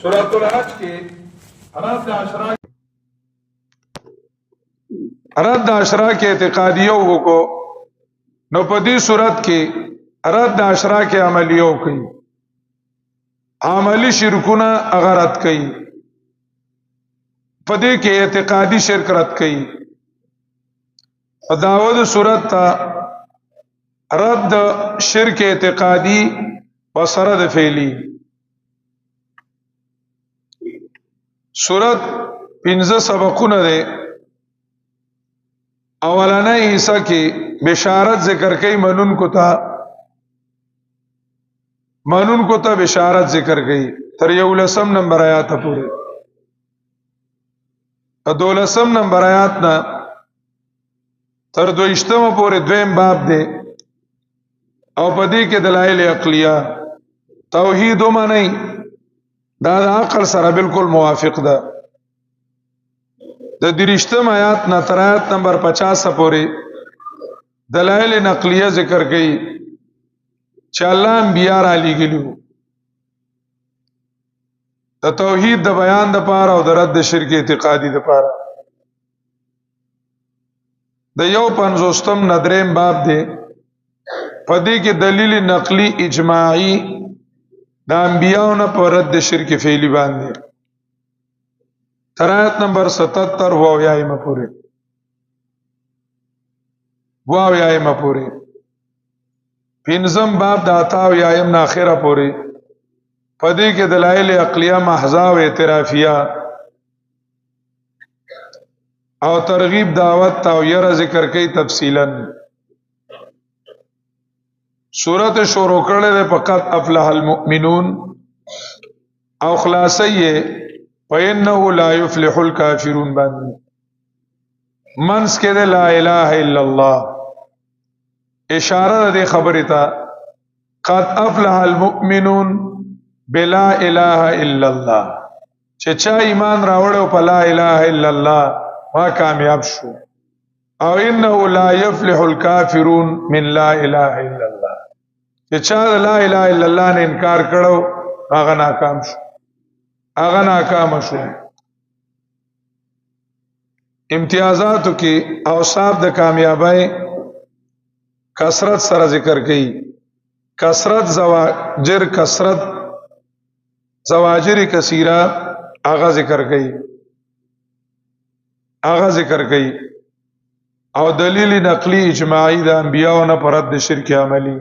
سورۃ الحج کې رد عشرہ کې اعتقادیو وکړو نو په دې صورت کې رد عشرہ کې عملیو کوي عملی شرکونه اغرت کوي په دې کې اعتقادي شرک رد کوي داود صورت تا رد شرک اعتقادي وسرد فعلی صورت 15 سبقونه ده اولانه حصہ کې بشارت ذکر کوي منون کو تا بشارت ذکر کوي تر 11 نمبر آیات پورې 12 نمبر آیات نا تر 22 پورې دویم باب ده او پدې کې دلایل عقلیه توحید ومني دا د عقل سره بالکل موافق ده د 23 آیات نه تر آیات نمبر 50 پورې دلایل نقلیه ذکر کړي چې الله انبیاء را لېږلو د توحید د بیان د پاره او د رد شرک اعتقادي د پاره د یو 50 ندریم باب دی پدې کې دلیل نقلی اجماعی د انبیاء نه پر رد شرک فعلی باندې تر آیت نمبر 77 و یایم پورې پنځم باب د اتا و یایم نه اخره پورې پدې کې دلایل عقلیه محضه او اعترافیه او ترغیب دعوت او یره ذکر کوي تفصیلا سورۃ شروع کړل فقط افلح المؤمنون او خلاصيه وانه لا يفلح الكافرون باندې منس کې لا اله الا الله اشاره دې خبره ته قد افلح المؤمنون بلا اله الا الله چې چا ایمان راوړو په لا اله الا الله وا کامیاب شو او انه لا يفلح الكافرون من لا اله الا الله چې چا لا اله الا الله نه انکار کړو هغه ناکام شو امتیازاتو کې اوصاف د کامیابی کثرت سره ذکر کړي کثرت زواجر کثیره هغه ذکر کړي او دلیل نقلی اجماعی د انبیاء نه پر رد شرک عملی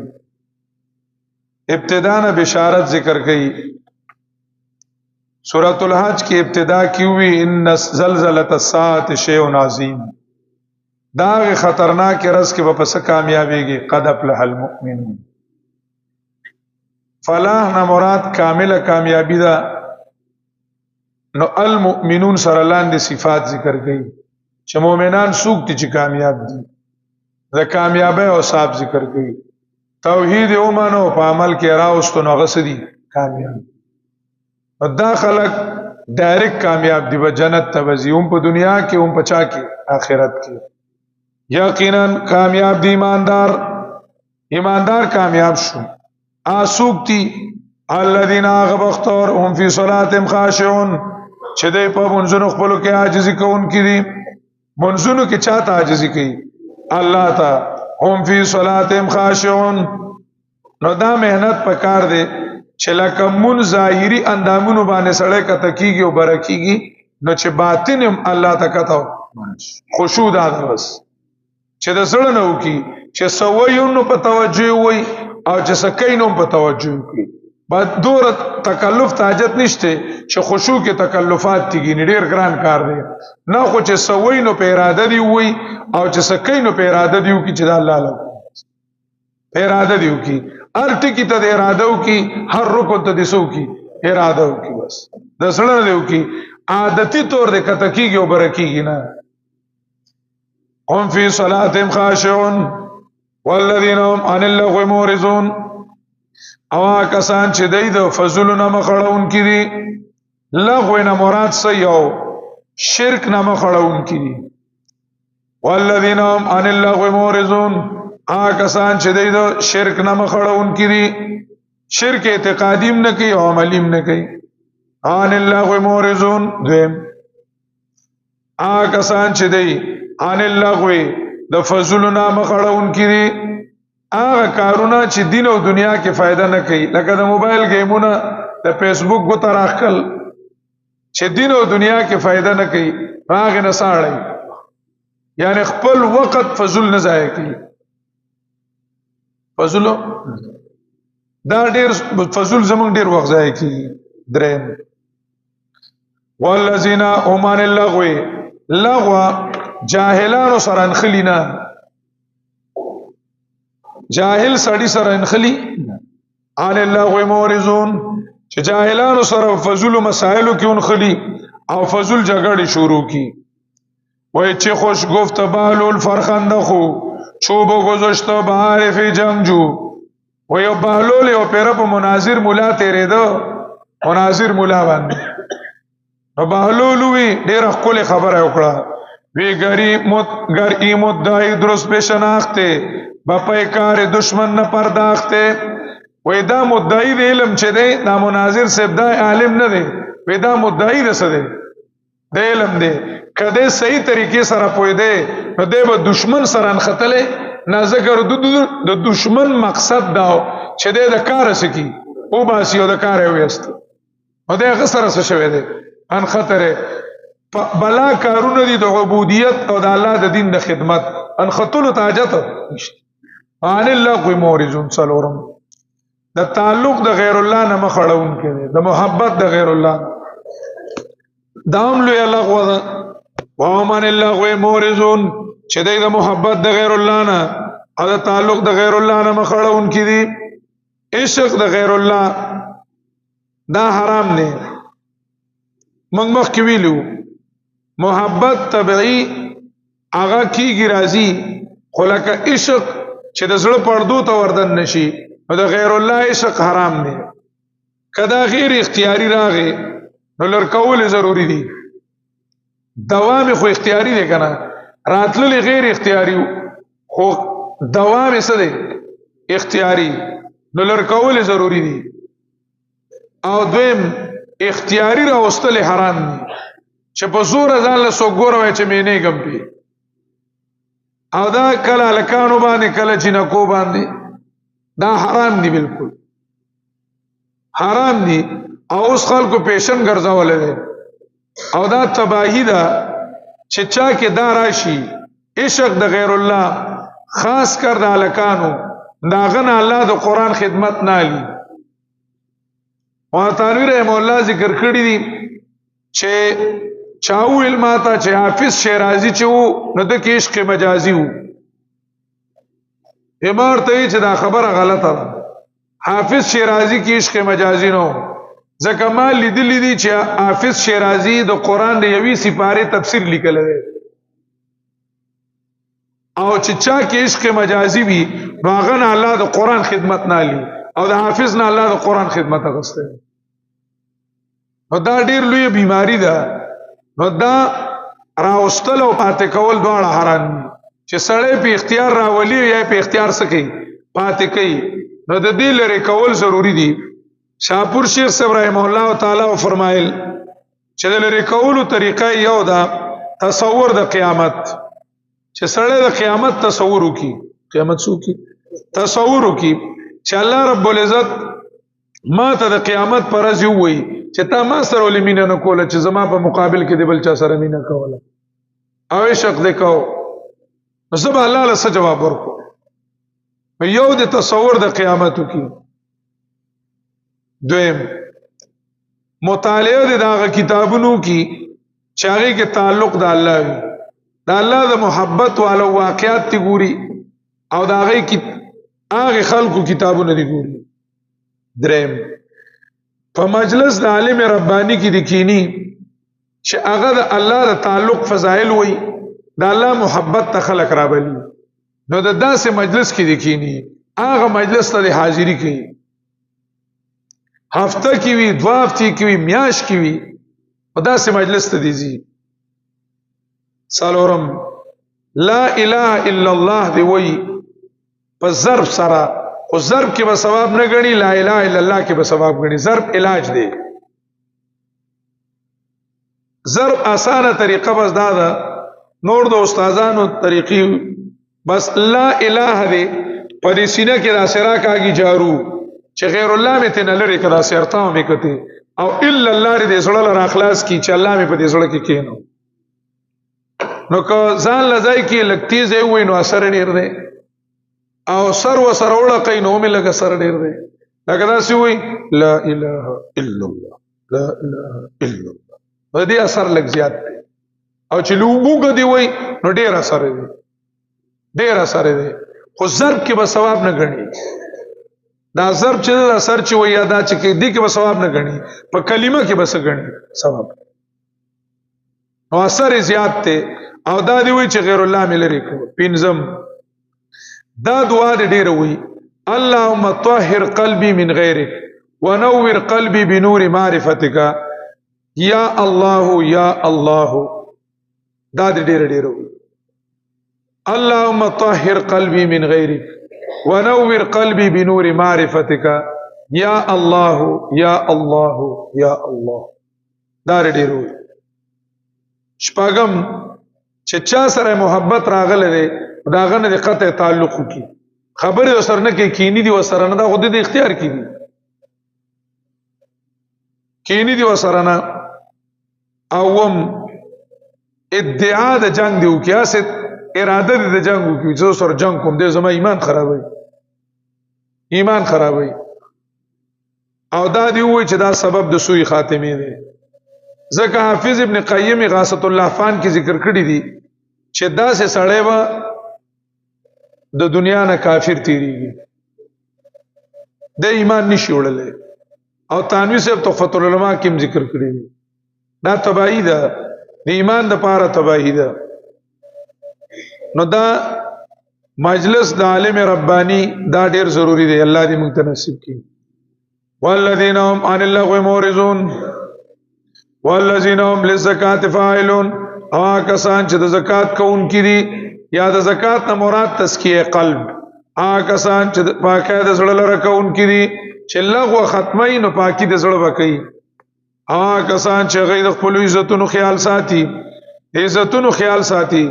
ابتداء بشارت ذکر کړي سورۃ الحج کی ابتدا کی ہوئی ان زلزلۃ الساعۃ شیء عظیم دا خطرناک رز کې په څه کامیابیږي قد افلح المؤمنون فلاح نه مراد کامله کامیابی ده نو المؤمنون سره لاندې صفات ذکر کړي چې مؤمنان څوک دي چې کامیاب دي د کامیابی او صاحب ذکر کړي توحید اومنو په عمل کې راوستو نو غسدي کامیاب دا خلق ډایرکټ کامیاب دي په جنت ته وځي هم په دنیا کې هم په چا کې آخرت کې یقینا کامیاب دي ایماندار کامیاب شو اسوکتی الذين غبختور هم فی صلاتهم خاشعون چې دوی په منځونو خپل کې عاجزي کوونکي دي منځونو کې چاته عاجزي کوي الله ته هم فی صلاتهم خاشعون نو دا مهنت پکار دی چې لکه مون ظاهری اندامونو باندې سړی کته کیږي او برکیږي نو چې باطن هم الله ته کته خشوع ده بس چې د زړه نه وکي چې سویونو په توجه وي او چې سکینو په توجه کوي بعد دور تکلف تاجت نشته چې خشوع کې تکلفات تیږي ډیر ګران کار دی نه خو چې سوینو په اراده دی وي او چې سکینو په اراده دی وکي چې د الله له په اراده دی وکي هر ټکی ته اراده وکي هر رکن ته دسو کی اراده وکي بس د سره دی وکي عادتي طور د کته کیږي او برکیږي نه هم فی صلاتهم خاشعون والذین هم عن اللغو معرضون او کسان چې دای د فضلونه مخړون کړي لغو نه مراد څه یو شرک نه مخړون کړي والذین هم عن اللغو معرضون کسان چې د شرک نه مخړون کړي شرک اعتقادیم نه کوي او عملیم نه کوي عن اللغو معرضون. دویم کسان چې دی عن اللغو د فضلنا مخړون کړي هغه کارونه چې دین او دنیا کې فائدہ نه کوي، لکه د موبایل گیمونه، د فیسبوک غو تراخل چې دین او دنیا کې فائدہ نه کوي، هغه نه ساړي، یعنی خپل وخت فضل نه ضایع کوي. فضل دا ډیر فضل زمونږ ډیر وخت ضایع کوي. دریم والذین اومان اللغو، لغو جاهلانو سره انخلینا، جاهل سړی سره انخلی. عن اللغو معرضون چې جاهلانو سره فضل مسائلو کې انخلی او فضل جګړې شروع کی. وای چې خوش گفت بهلول فرخنده خو چوب گذاشت بهار فی جنگجو. وای بهلول یو پیر په مناظر مولا تیرېده، مناظر مولا باندې نو بهلول وی ډېر خپل خبره وکړه، وی گر ای مدعی درست به شناخته بپای کار دشمن نه پرداخته. وی دا مدعی د علم چې دی دا مناظر صاحب دا عالم نه دی، وی دا مدعی د څه دی د علم دی. کده صحیح طریقې سره پوی دی نو دی به دشمن سره انختلې نه، ذکر د دشمن مقصد دا چې دی د کار سکی او باسی او د کار ویست او دی هغه سره څه شوی دی انخطره. بلا کارونه دي د عبودیت او د الله د دین د خدمت، انخطلو تاجت نشته. عن اللغو معرضون. څلورم د تعلق د غیر الله نه مخړون کړي، د محبت د غیر الله دام لوی لغو ده. ومن اللغو معرضون چې د محبت د غیر الله نه او د تعلق د غیر الله نه مخړون کړي. عشق د غیر الله دا حرام نه. موږ مخکې ویلو محبت طبيعي هغه کیږي راځي، خو لکه عشق چې د زړه پردو ته وردن نشي نو د غیر الله عشق حرام دی. کدا غیر اختیاري راغی نو لړکول ضروری دی. دوام خو اختیاري دی کنه، راتلل غیر اختیاري خو دوام څه دی اختیاري، نو لړکول ضروری دی. او دویم اختیاري راوستل حرام دی چې په زور ځان له سوګور وای چې مینه ګم پی، او دا کله لکانو باندې کله جنکو باندې دا حرام دی، بالکل حرام دی. او اوس خلکو پیشن ګرځول دي او دا تباہی ده چې چا کې دا راشي عشق د غیر الله، خاص کر د لکانو دا غن الله د قران خدمت نه لی. او تعالی رحم الله ذکر کړی دي چې چاو علماتا چې حافظ شیرازی چې وو نو د کې عشق مجازي وو. امار ته چې دا خبره غلطه ده، حافظ شیرازی کې عشق مجازي نو. ځکه ما لیدلی دي چې حافظ شیرازی د قران د یوې سپاره تفسیر لیکل دی، او چې چا کې عشق مجازي وي نو هغه نه الله د قران خدمت نه لی او د حافظ نه الله د قران خدمت غوښته. نو دا ډیر لوی بیماری ده. نو دا راوستل او پاتې کول دواړه حرام دي، چې سړی په اختیار راولي یا په اختیار سکی پاتې کوي، نو د دې لري کول ضروری دي. شاپور شیخ صاحب رحم الله تعالی فرمایل چې د لري کولو طریقه یو دا تصور د قیامت، چې سړی د قیامت تصور وکي، قیامت سو کی تصور وکي چې الله رب العزت ما ته د قیامت پر ورځ وي چې تا ما سره ولمینه نه کوله چې زما په مقابل کې د بل چا سره مینه کوله او عشق دکاو، نو زما الله له څه جواب ورکو؟ یو د تصور د قیامت وکي. دویم مطالعه د هغه کتابونو کې چې هغه کې تعلق د الله وي، د الله د محبت والو واقعات تی ګوري او د هغه خلقو کتابونه دی ګوري. دریم په مجلس د عالم ربانی کې د کینی چې هغه د الله د تعلق فضائل وي، د الله محبت ته خلق راولي، نو د داسې مجلس کې د کینی هغه مجلس ته حاضری کوي، هفته کې وي، 2 هفته کې وي، میاش کې وي، په داسې مجلس ته دیږي. څلورم لا اله الا الله دی وی په ضرب سره، او ضرب کې به ثواب نه غني، لا اله الا الله کې به ثواب غني. ضرب علاج دی، ضرب اسانه طریقه بس دا ده نور د استادانو طریقې بس لا اله دې په دې سینه کې را سره کاږي جارو چې غیر الله مې ته نه لري کړه سرتا مې کته او الا الله دې زړه لر اخلاص کی چې الله مې په دې زړه کې کینو نو که ځان لځای کې لکتی زې وې نو اثر ډیر دی او سر و سر وړه کین نو مې لګ سر ډیر دی لکه دا سی وې لا اله الا الله لا اله الا الله دې اثر لګ زیات دی او چې لوګو دی وې نو ډیر اثر دی ډیر اثر دی خو ضرب کې به ثواب نه غني دا ضرب چې دا اثر چې وې یادا چې کې دې کې به ثواب نه غني په کلمه کې به څه غني ثواب او اثر زیات ته او دا دی وی چې غیر الله مې لري کو پینځم دا دعا دې ډېر وی اللهم طهر قلبي من غيرك ونور قلبي بنور معرفتك یا الله یا الله دا دې ډېر وی اللهم طهر قلبي من غيرك ونور قلبي بنور معرفتك یا الله یا الله یا الله دا ډېر وی شپږم چې چا سره محبت راغله دی دا غنه د قطع تعلق کی خبره وسره نه کې کینی دی وسره نه دا خود د اختیار کی دی کینی دی وسره نه اوم ادعا د جنگ دی او کیاست اراده د جنگ او کی چې سره جنگ کوم د زما ایمان خرابوي ایمان خرابوي او دا دی وای چې دا سبب د سوء خاتمه دی ځکه حافظ ابن قیم غاثۃ اللهفان کې ذکر کړی دی چې دا سه سړی و د دنیا نه کافر تیریږي د ایمان نشي وړلې او تانوی صاحب تحفۃ العلماء کې ذکر کړی دی دا تباہی ده د ایمان د پاره تباہی ده نو دا مجلس د عالم ربانی دا ډیر ضروری دی الله دې موږ ته نصیب کړي والذین هم عن اللغو معرضون والذین هم للزکات فاعلون او کسان چې د زکات کوونکي دي یا د زکات نه مراد تزکیه قلب کسان چې پاکه د زړه لره کوونکي دي چې لغو ختمي نو پاکي د زړه وکي کسان چې غي د خپل عزتونو خیال ساتي عزتونو خیال ساتي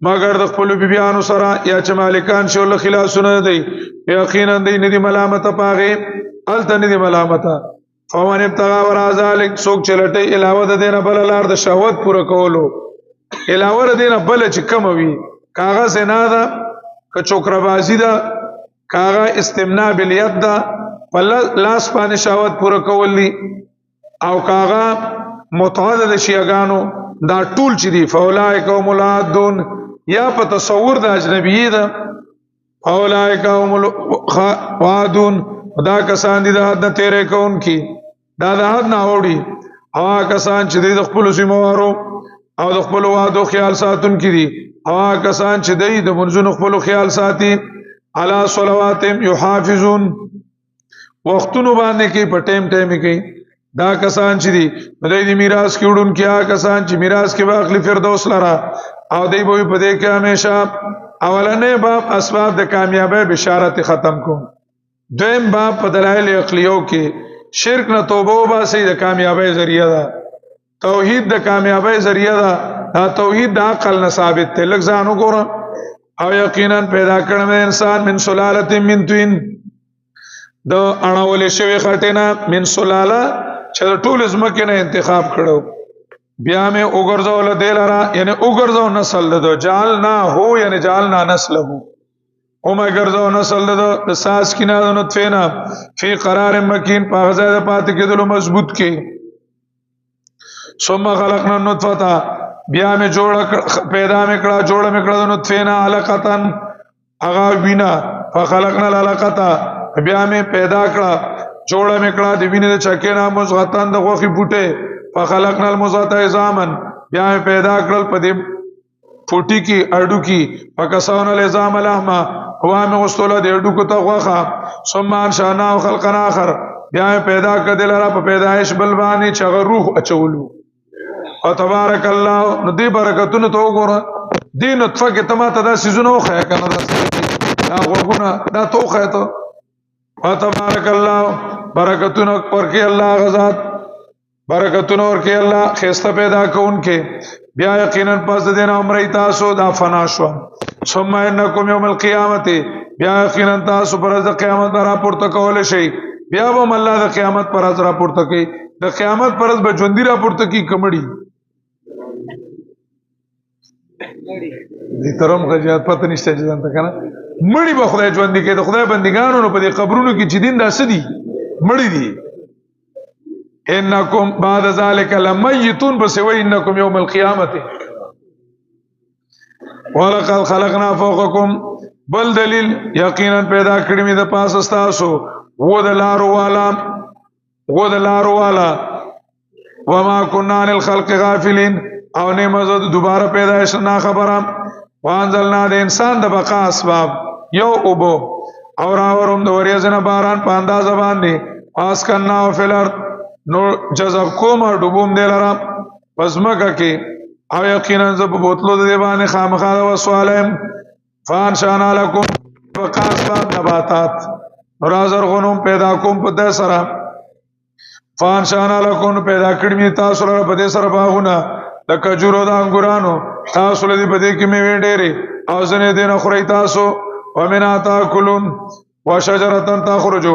مگر د خپل بیبيانو سره یا چې مالکان شو له خلاصونه دي یقینا دي نه دي ملامت پاغه الته نه دي ملامت فمن ابتغى وراء ذلك سوک چلټي علاوه د دینه بل لار د شهوت پوره کولو علاوه د دینه بل چې کم وي کاغه سنا دا ک چوکربازي دا کاغه استمناء بالید دا بل لاس باندې شهوت پوره کولی او کاغه متعدد شیعاګانو دا ټول چې دی فولائک هم العادون یا په تصور د اجنبی دا فولائک هم العادون دا کسان دي د حد تیرې کون کی دا د حد نه وړي کسان چې د خپل سیموارو او د خپل وادو خیال ساتون کی دي کسان چې د منځونو خپل خیال ساتي علی صلواتهم یحافظون وختونو باندې کې په ټیم کې دا کسان چې دي د دې میراث کې وډون کیا کسان چې میراث کې واخلي فردوس لرا او دی به په دې کې همیشه اولنې باب اسباب د کامیابی بشارت ختم کوم دویم باب په دلایل عقلیو کې شرک نه توبه وباسي د کامیابی ذریعہ ده توحید د کامیابی ذریعہ ده دا توحید د عقل نه ثابت ته لږ ځان وګوره او یقینا پیدا کړم انسان من سلاله من طين د اړول شوی خټینا من سلاله چې ټول زمکه نه انتخاب کړو بیا مې وګرځول دلرا یعنی وګرځو نسل ده جالنا هو یعنی جالنا نسله او ما ګرځو نسل ده ساس کینا د نطفه نه فی قرار مکین په غزا پات کېدلو مضبوط کې ثم خلقنا النطفه بیا مې جوړ پیدا مې کړه جوړ مې کړه د نطفه نه علقتن اغا وینا فخلقنا العلقه بیا مې پیدا کړه جوړ مې کړه د وینې د چکینا مزغتن د غوخي بوټه فخلقنا المزغه عظاما بیا مې پیدا کړل په دې فوټي کې اډو کې فکسون العظام لحما هوا مې غسل د اډو کو ته غوخه ثم انشانا خلقنا اخر بیا مې پیدا کړل را په پیدایش بل باندې چې روح اچولو او تبارک الله نو دې برکتونو ته وګوره دې نطفه کې تماته دا سيزونو خیا کنه دا وګونه دا توخه ته او تبارک الله برکتونو ورکی الله غزاد برکتونه ورکړي الله خسته پیدا کوونکې بیا یقینا پس د دین عمره تاسو دا فنا شو ثم انکم یوم القیامت بیا یقینا تاسو پر د قیامت را پورته کول شي بیا به الله د قیامت پر را پورته کوي د قیامت پر به ژوندۍ را پورته کی کمړي دې ترم غجات پته نشته چې ځان ته کنه مړی به خدای ژوند کې د خدای بندګانو په دې قبرونو کې چې دین داسې دي مړی دي انکم بعد ذلک لمیتون بس و انکم یوم القیامت ولقد خلقنا فوقکم بل دلیل یقینا پیدا کړی می د پاس استاسو و د لارو والا وما كنا عن الخلق غافلين او نه مزد دوباره پیدائش نه خبرم وانزلنا د انسان د بقا اسباب یو اوبو اور اورم د وریځنه باران په انداز باندې اسکنا او فلر نو جذب کوم او ډوبوم دلرا پزماکه کې او یقینا زب بوتلو د باندې خامخا او سوالم فان شان علیکم بقا اسباب نباتات رازر غنوم پیدا کوم په سره فان شان علیکم پیدا کړی تاسو لپاره په دې سره باغونه د کجورو د انګورانو تاسو لدی په دې کې میوه ډېرې او ځنې دین خوري تاسو ومنا تاکلون وشجرة تخرج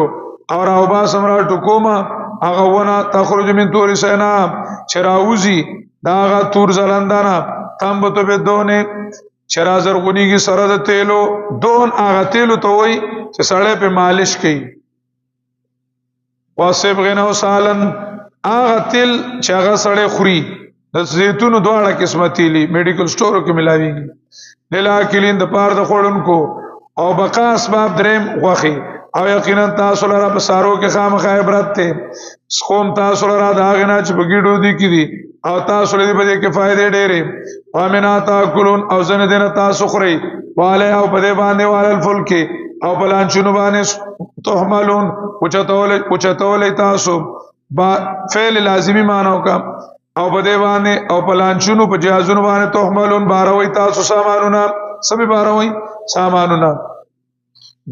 اور او با سمرا ټکوما هغه ونه تخرج من تور سینا چراوزی داغه تور زلندانا تنبتو به دونه چرا زرغونی کی سره د تیلو دون هغه تیلو ته وای چې سړی په مالش کوي واسب غنو سالن هغه تیل چې هغه سړی خوري د زیتونو دواړه قسمه تیلی میډیکل سٹورو کې ملاويږي لیلا کلین د پار د خورونکو او بقا اسباب دریم غوخي او یقینا تاسو لپاره په سارو کې خامخا عبرت ته سقوم تاسو لپاره دا غنا چې بګیډو دي کړي او تاسو لپاره به کې فائدې ډېرې وامنا تاکلون او زنه دینه تاسو خوري والے او په دې باندې وال الفلک او بلانچونو باندې تحملون اوچتول تاسو با فعل لازمی معنی کا او په دې باندې او پلانچونو په جهازونو باندې تحملون باروي تاسو سامانونه سبي باروي سامانونه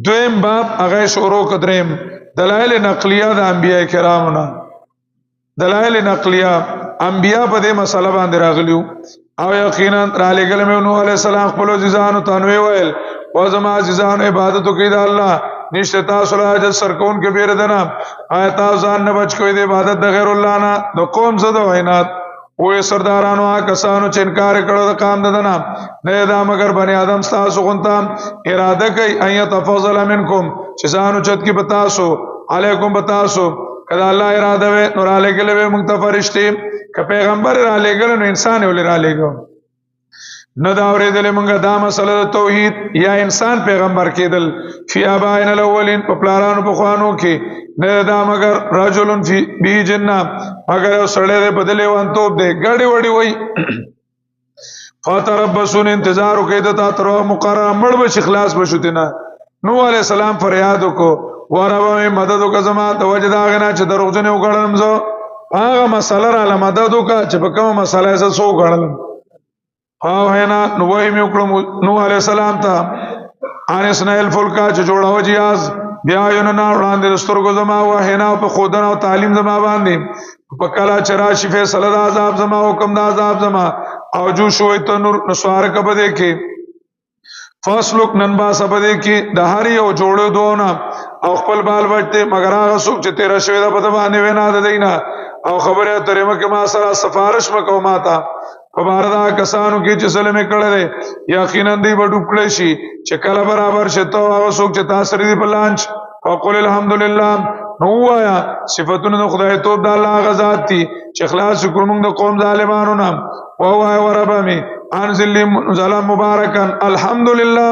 دویم باب هغه شروع کدریم دلائل نقلیه د انبیاء کرامونه دلائل نقلیه انبیاء په دې مسله باندې راغلیو او یقینا را لګل مې نوح علی السلام خپل عزیزانو تنوي ویل او زما عزیزانو عبادت کوي د الله نشته تاسو له اجل سرکون کې بیر دنا آیات ځان نه بچ کوي د عبادت د غیر الله نه د قوم زده وینات وې سردارانو کسانو چې انکار کړو د قام ددنه نه دا مگر بنی آدم تاسو غونتا اراده کوي ايت تفضل منکم چې ځانو چت کې بتاسو علیکم بتاسو کله الله اراده و نور علیکله موږ ته فرشتي ک پیغمبر را لګل نو انسان ول را لګو نه دا اورېدل موږ دا مسله توحید یا انسان پیغمبر کېدل فی ابائن الاولین په پلارانو په خوانو کې نه دا مگر رجلن فی به جنہ مگر سړی دې بدلې وان توپ دې غړي وړي وای فتربصون انتظار وکړه ته تر مقرره مړ به اخلاص بشوتنه نو علی السلام فریاد وکړو ورابه مدد وکړه زما د وجدا غنا چې دروغجن وګړم زه هغه مسله را مدد وکړه چې په کومه مسله زه سو غړلم او هینا نو وای مې وکړم نو علی السلام ته ان اسنایل فلکا چې جوړاو جیاز بیا یو نه وړاندې دستورګو زما و هینا په خودن او تعلیم زما باندې په کلا چرا شفه صلی الله عذاب زما حکم د عذاب زما او جو شوې تنور نسوار کبه کې فاصلک ننبا سبده کې د هری او جوړو دوونه او خپل بال بچته مگر هغه څوک چې تیر شوی د په باندې وینا د دینه او خبره ترې مکه ما سره سفارش مکو ماته فباردا کسانو کې چې ظلم کړل یقینا دی وډو کړی شي چې کله برابر شته او څوک چې تاسو لري په لانچ او قول الحمدلله نو وایا صفاتونه د خدای توب د الله غزاد دي چې اخلاص کوم د قوم ظالمانو نام او وایا وربامي انزل ظلم مبارکان الحمدلله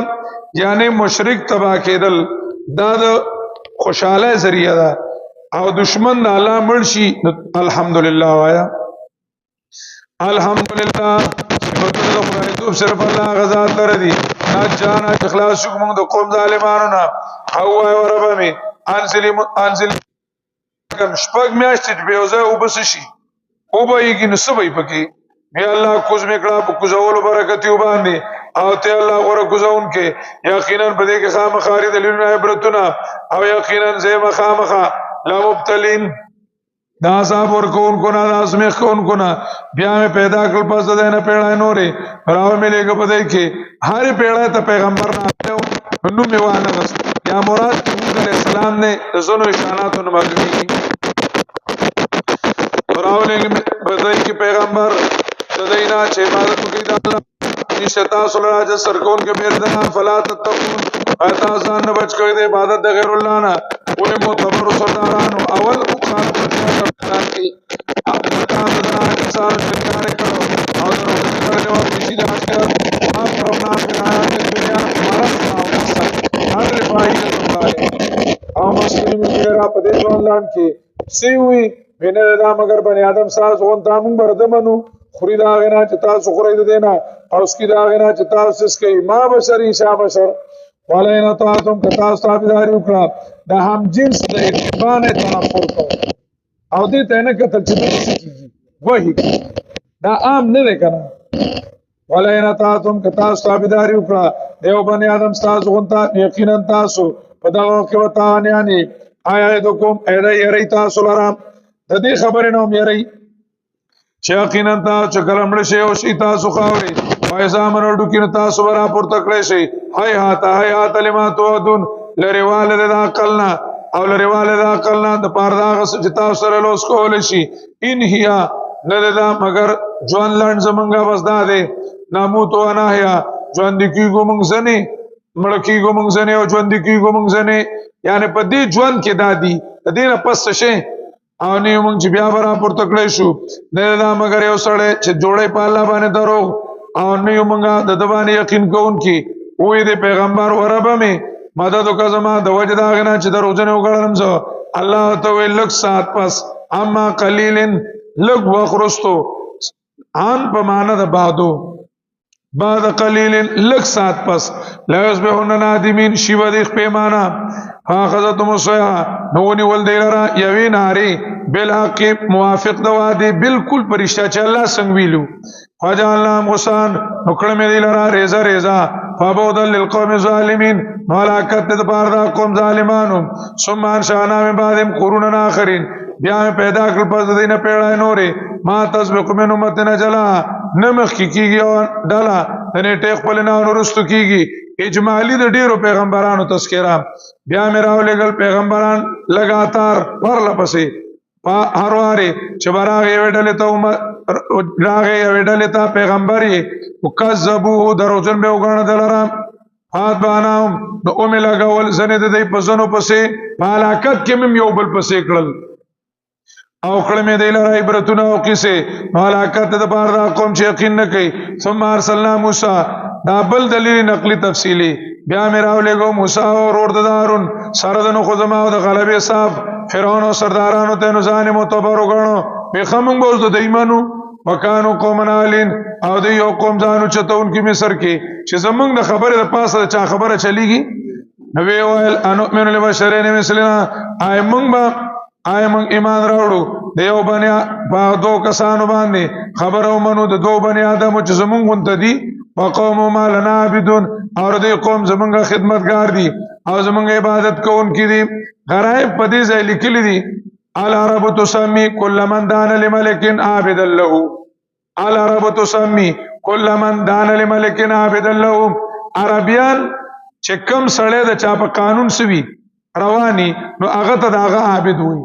یعنی مشرک تبا کېدل دا د خوشاله ذریعہ ده او دشمن د الله مرشي الحمدلله وایا الحمدلله صفاتونه د خدای توب صرف الله غزاد لري نه جان اخلاص کوم د قوم ظالمانو نه او وایا وربامي انزل کم شپږ میاشتې به وزه او بس شي او به یې کې نسبې پکې بیا الله کوز میکړه په کوزولو برکت یو باندې او ته الله غره کوزون کې یقینا په دې کې خامخاري دلیلونه عبرتونه او یقینا زما خامخا لا مبتلین دا عذاب ورکون کو نه دا ازمیخ کون کو نه بیا مې پیدا کړ پس د نه پیړای نورې راو مې لګ په دای کې هر پیړای ته پیغمبر نه نو می وانه غس یا مراد محمد علیہ السلام نے زونو اشاراتو نه معلومی راو لګ په دای کې پیغمبر داینا چې عبادت کوي د الله نشتا صلی الله سرکون کې بیردان فلا تتقون اتا ځان نه بچ کړي د عبادت د غیر الله نه وې معتبر سردارانو اول وقار پر کې اپنا د انسان څخه کړو او د جواب شي د اخرت ما پرنا د دنیا مرسته هر لپاره او مسلمان میرا په دې ځوان لاند کې سی وی وینه دا مگر بنی آدم ساز اون تامون بردمنو خوري دا غنا چې تاسو خوري دینا او اس کی دا غنا چې تاسو اس کوي ما بشر انشاء بشر ولین تاسو کتا ستابداري وکړه دا هم جنس د اتبان تنفر کو او دې ته نه کتل چې کیږي وਹੀ دا عام نه ده کنه ولین تاسو کتا ستابداري وکړه دیو بنی آدم تاسو غونتا یقینا تاسو په دا کې وتا نه ني آیا د کوم اېدا یری تاسو لرام د دې خبرې نوم یری چې یقینا تاسو کلمړ شي او شي تاسو خاوري وایزا منړو کې تاسو ورا پورته کړی شي هاي هات لمات ودون لریواله د عقلنا او لریواله د عقلنا د پاردا چې تاسو سره لوس کول شي ان هيا لدا مگر ځوان لاند زمونږه وسدا ده ناموت و اناهیا ځوان دي کیږو مونږ زنه مړ کیږو مونږ زنه او ځوان دي کیږو مونږ زنه یعنی په دې ځوان کې دادی د دې نه پس شي او نه مونږ چې بیا برا پورته کړی شو دا مگر یو سړی چې جوړې په الله باندې درو او نه مونږه د دبانې یقین کوونکی وې د پیغمبر وربه می مدد وکړه د وجه دا غنا چې دروځنه وګړم زه الله ته ویلک سات پس اما قلیلن لګ وخرستو ان په معنا د بعد قلیل لک سات پس لا یصبحون نادمین شیو دیخ پیمانا فاخذتم الصیحه نونی ول دیلرا یوی ناری بالحق موافق دوادی بالکل پرشتہ چې الله څنګه ویلو فجعلنا غسان نکړه مې دیلرا ریزا فبودل للقوم الظالمین ملاکت د پاره د قوم ظالمانو ثم انشانا من بعدهم قرونا اخرین بیا پیدا کړ پس دینه پیړای نورې ما تسبق من امتنا جلا نمخ کیږي او ډالا نه ټیک په لنا ورستو کیږي اجمالی د ډیرو پیغمبرانو تذکرہ بیا مې راولېګل پیغمبران لګاتار ورل پسې هر واره چې براغه وډلې ته راغه وډلې ته پیغمبري وکذبوه دروځن به وګڼه دلرام فات بانام نو اومه لګول زنه د دې پسونو پسې مالاکت کې مم یو بل پسې کړل او کړه مې دیل را عبرتونه او کیسه مالاکت د بار دا قوم چې یقین نه کوي ثم ارسلنا موسی دا بل دلیل نقلی تفصیلی بیا مې راولېګو موسی او ور دارون سردنو خدما او د غلبې صاحب فرعون او سردارانو ته نو ځان معتبر وګڼو به خمن بوز د ایمانو وکانو قوم نالین او د یو قوم ځانو چتون کې مصر کې چې زمونږ د خبره د پاسه چا خبره چلیږي نو ویل انو من البشرین مثلنا آئمن ایمان راوړو د یو بنیا په دو کسانو باندې خبرو منو د دو بنی آدم چې زمونږ غونته دي وقوم ما لنا عبدون اور دې قوم زمونږه خدمتگار دي او زمونږه عبادت کوونکي دي غرایب په دې ځای لیکلي دي العرب تسمي كل من دان لملك عابدا له العرب تسمي كل من دان لملك عابدا له عربيان چې کوم سړی د چا په قانون سوي رواني نو هغه ته داغه عابد وي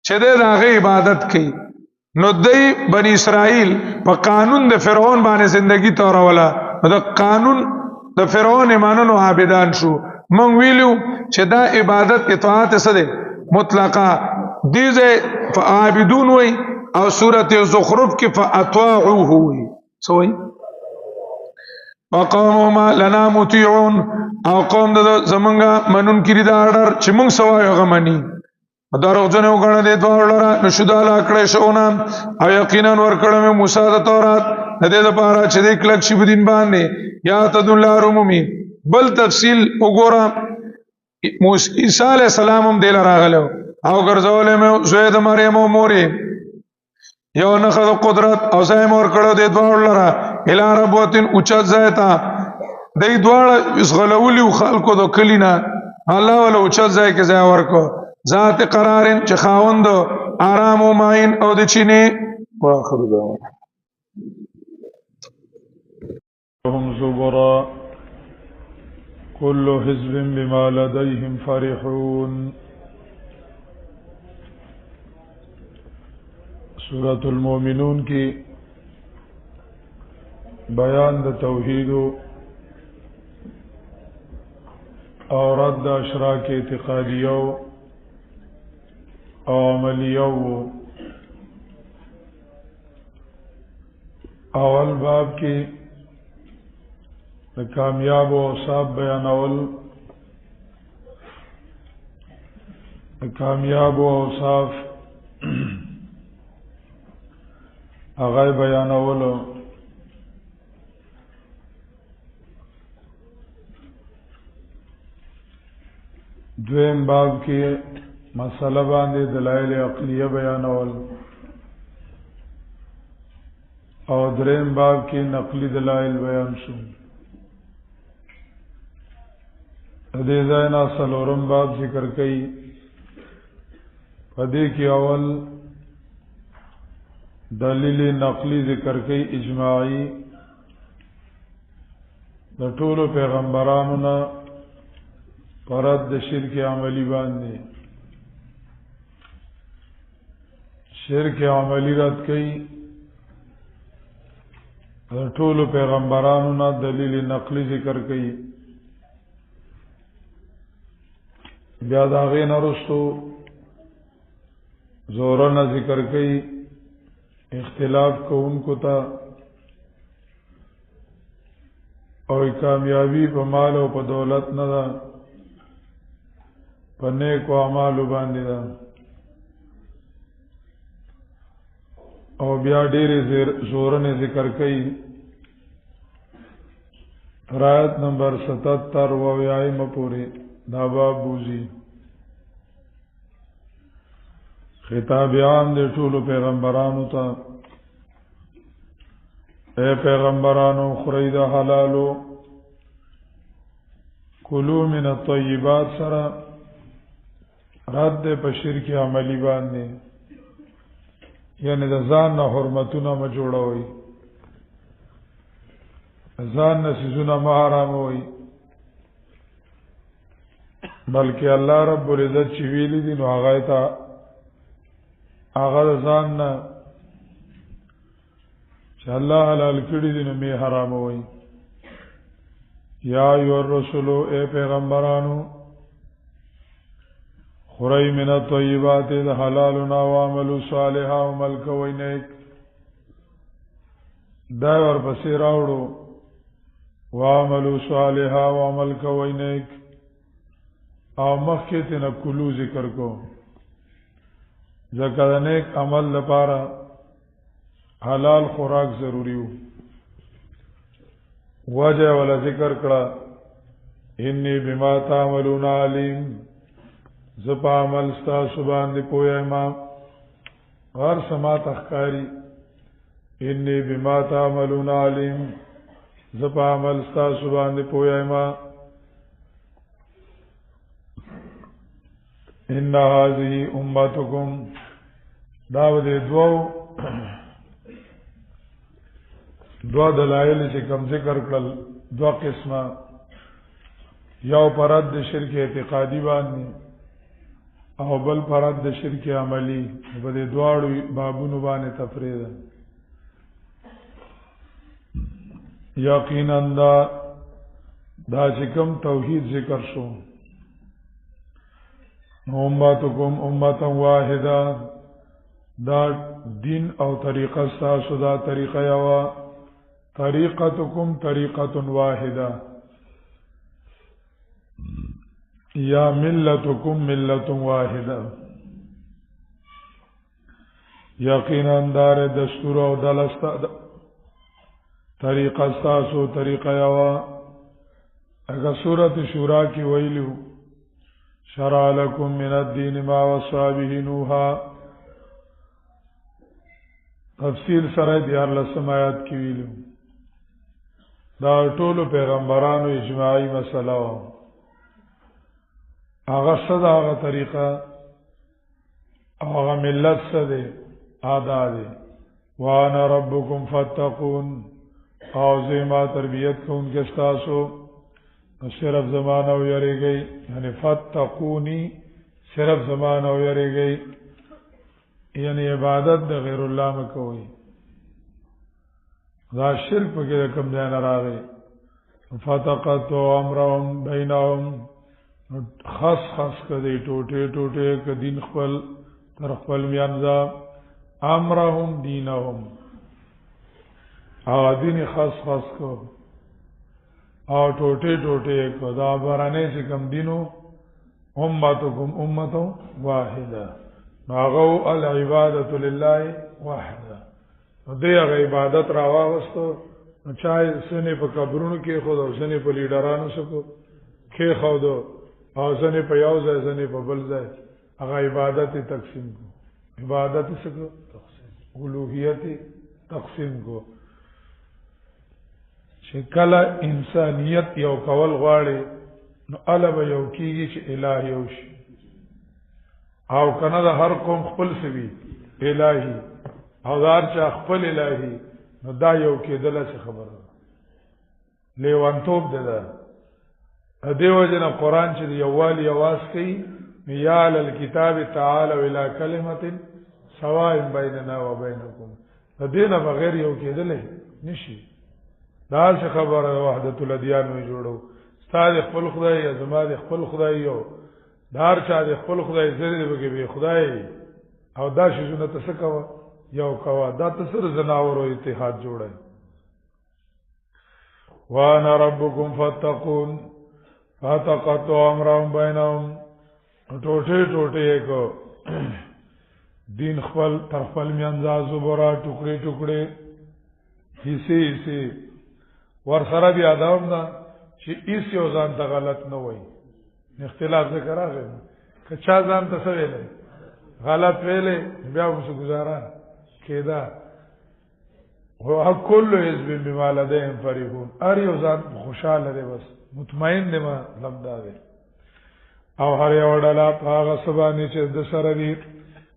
چې داغه عبادت کوي نو دی بنی اسرائیل په قانون د فرعون باندې زندگی توروله د قانون د فرعون مانونو عابدان شو مونږ ویلو چې دا عبادت اطاعت څه ده مطلقه دیزه فعابدون وي او سوره زخرف کې فاطاعوه وي سوي وقوم ما لنا مطيعون او قوم د زمونږه منون کړي دا اورډر چې مونږ سوای غمني دروځنه وګڼه د دوه لره نشداله کړې شونه او یقینا ورکړم موسی د تورات د دې لپاره چې د کلک شي بدین باندې یا تدل رومي بل تفصیل وګوره موسی عیسی علی السلام هم دل راغلو او ګرځولې مې زید مریم او مورې یو نه خد قدرت او زایم ور کړو د دوه لره اله ربوتن اوچت زایتا د دوه اسغلولی خلکو د کلینا الله ولا اوچت زای کې ځای ورکو ذات قرارن چې خاوند آرام و ماین او د چینه واخر دعوانا هم زبرا كل حزب بما لديهم فرحون. سورة المؤمنون کی بیان د توحید او رد اشراک اعتقادیو او عملیو. اول باب کی کامیاب و صاحب بیانول کامیاب و صاحب اغای بیانول. دویم باب کی مسئلہ باندې دلائل عقلیه بیانول او دریم باب کی نقلی دلائل بیان شو. دې ځاینا څلورم باب ذکر کړي. پدې کې اول دلیل نقلی ذکر کړي اجماعي د ټولو پیغمبرانو نه پرد د شرک عملی باندې. شرک عملی رد کړي د ټولو پیغمبرانو نه دلیل نقلی ذکر کړي. بیا دا غي نرستو زورنا ذکر کئی اختلاف کو ان کو تا اور کامیابی په مال او په دولت نه ده په نیکو اعمالو باندې ده. او بیا ډېرې زورنه ذکر کئی آیت نمبر 77 و ویایم پوری دا باب بوزی. خطاب عام دے ټولو پیغمبرانو ته اے پیغمبرانو خورئ د حلالو کلو من الطیبات سره رد په شرک عملی باندې. یعنی د ځان نه حرمتونه ما جوړوي ځان نه سيزونه ما حراموي بلکې الله رب العزت چې ویلي دي نو هغه ته هغه ځان نه چې الله حلال کړی دي نو می حراموي. یا ایو الرسول اے پیغمبرانو خورئ من الطیبات د حلالنا وعملوا صالحا عمل کوئ نیک. دا ورپسې راوړو وعملوا صالحا وعمل کوئ نیک او مخکې ته نه کلو ذکر کو ځکه د نیک عمل لپاره حلال خوراک ضروری وو. وجه ولا ذکر کړه انی بما تعملون علیم زپا عمل ستاسو باندې پوهه ما هر سما تخکاری. انی بما تعملون علیم زپا عمل ستاسو باندې پوهه ما. ان هذه امتکم داود دو دلائل چې کوم ذکر کړل دو قسمه. یو پرد د شرک اعتقادي باندې او بل پرد د شرک عملی. په دې دواړو بابونو باندې تفریح ده. یقینا دا چې کوم توحید ذکر شو امتکم امتا واحده دا دین او طریقه ستاسو دا طریقه یوا طریقتکم طریقه واحده یا ملتکم ملت واحده. یقینا دار دستور او دلستا طریقه ستاسو طریقه یوا. اگر سورۃ شورا کی ویلو شرع لكم من الدين ما وصى به نوحا تفصیل سره دیار لسم آیات کی ویلو. دا ټولو پیغمبرانو اجماعی مسئله و. هغه صدا هغه طریقه هغه ملت څه دی ادا دی وانا ربکم فاتقون او زما تربیت کوونکې ستاسو صرف زمانه او یریږي یعنی فاتقونی صرف زمانه او یریږي یعنی عبادت د غیر الله مکوئ دا شرک پکې کوم ځای نه راغی فتقطوا امرهم بینهم خاص کدی ټوټه کدین خپل تر خپل میانځه امرهم دینهم او دین خاص کو او ټوټه کو دا برانه چې کوم دینو امتکم امه واحده ناغو العبادة لله وحده دې هغه عبادت راوستو چای سنې په قبرونو کې خود او سنې په لیډرانو سکو کې خود او سنې په یو ځای سنې په بل ځای هغه عبادت تقسیم کو عبادت سکو اولوہیت تقسیم کو چې کله انسانیت یو کول غواړي نو الب یو کیږي چې الہ یو شي او کنه د هر قوم خپل سوي الہی او دار چا خپل الہی نو دا یو کېدل څه خبره لیوانتوب ده دیو جن قرآن چې یووالی आवाज کوي یا الکتاب تعالی الى کلمه سواء بیننا وبینکم د دینه بغیر یو کېدل نشي دا څه خبره وحدت الادیان وی جوړو ستاسو خپل خدای یا زما د خپل خدای یو دار چا د خپل خدای زری به به خدای او دا شونه تسکوا یو کوا دا تسر زناور او اتحاد جوړای وانا ربکم فاتقون فتقطوا امرهم بینهم ټوټه کو دین خپل تر خپل میانځه زبره ټوکړي حصے ور سره بیا داوم دا چې ایس یو ځان ته غلط نه وای اختلاف ذکر راغی که چا ځان ته څه ویلې غلط ویلې بیا وسو گزارا کېدا هو کل حزب بما لديهم فرحون ار یو ځان خوشاله دی بس مطمئن دی ما لمدا دی او هر یو ډله هغه سبانه چې د سره دی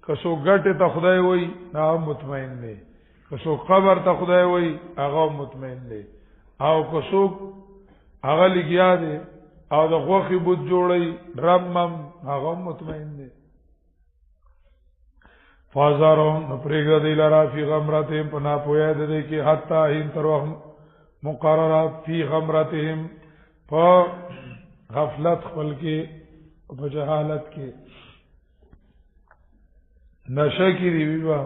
کسو ګټه ته خدای وای نه مطمئن دی کسو قبر ته خدای وای هغه مطمئن دی او کسو هغه لګیا دی او د غوخي بوت جوړي رمم هغه مطمئن دي فازارون پرېګه دی لرا فی غمرتهم پنا پویا دي کې حتا هین ترهم مقررات فی غمرتهم په غفلت خپل کې په جهالت کې نشکی دی ویوا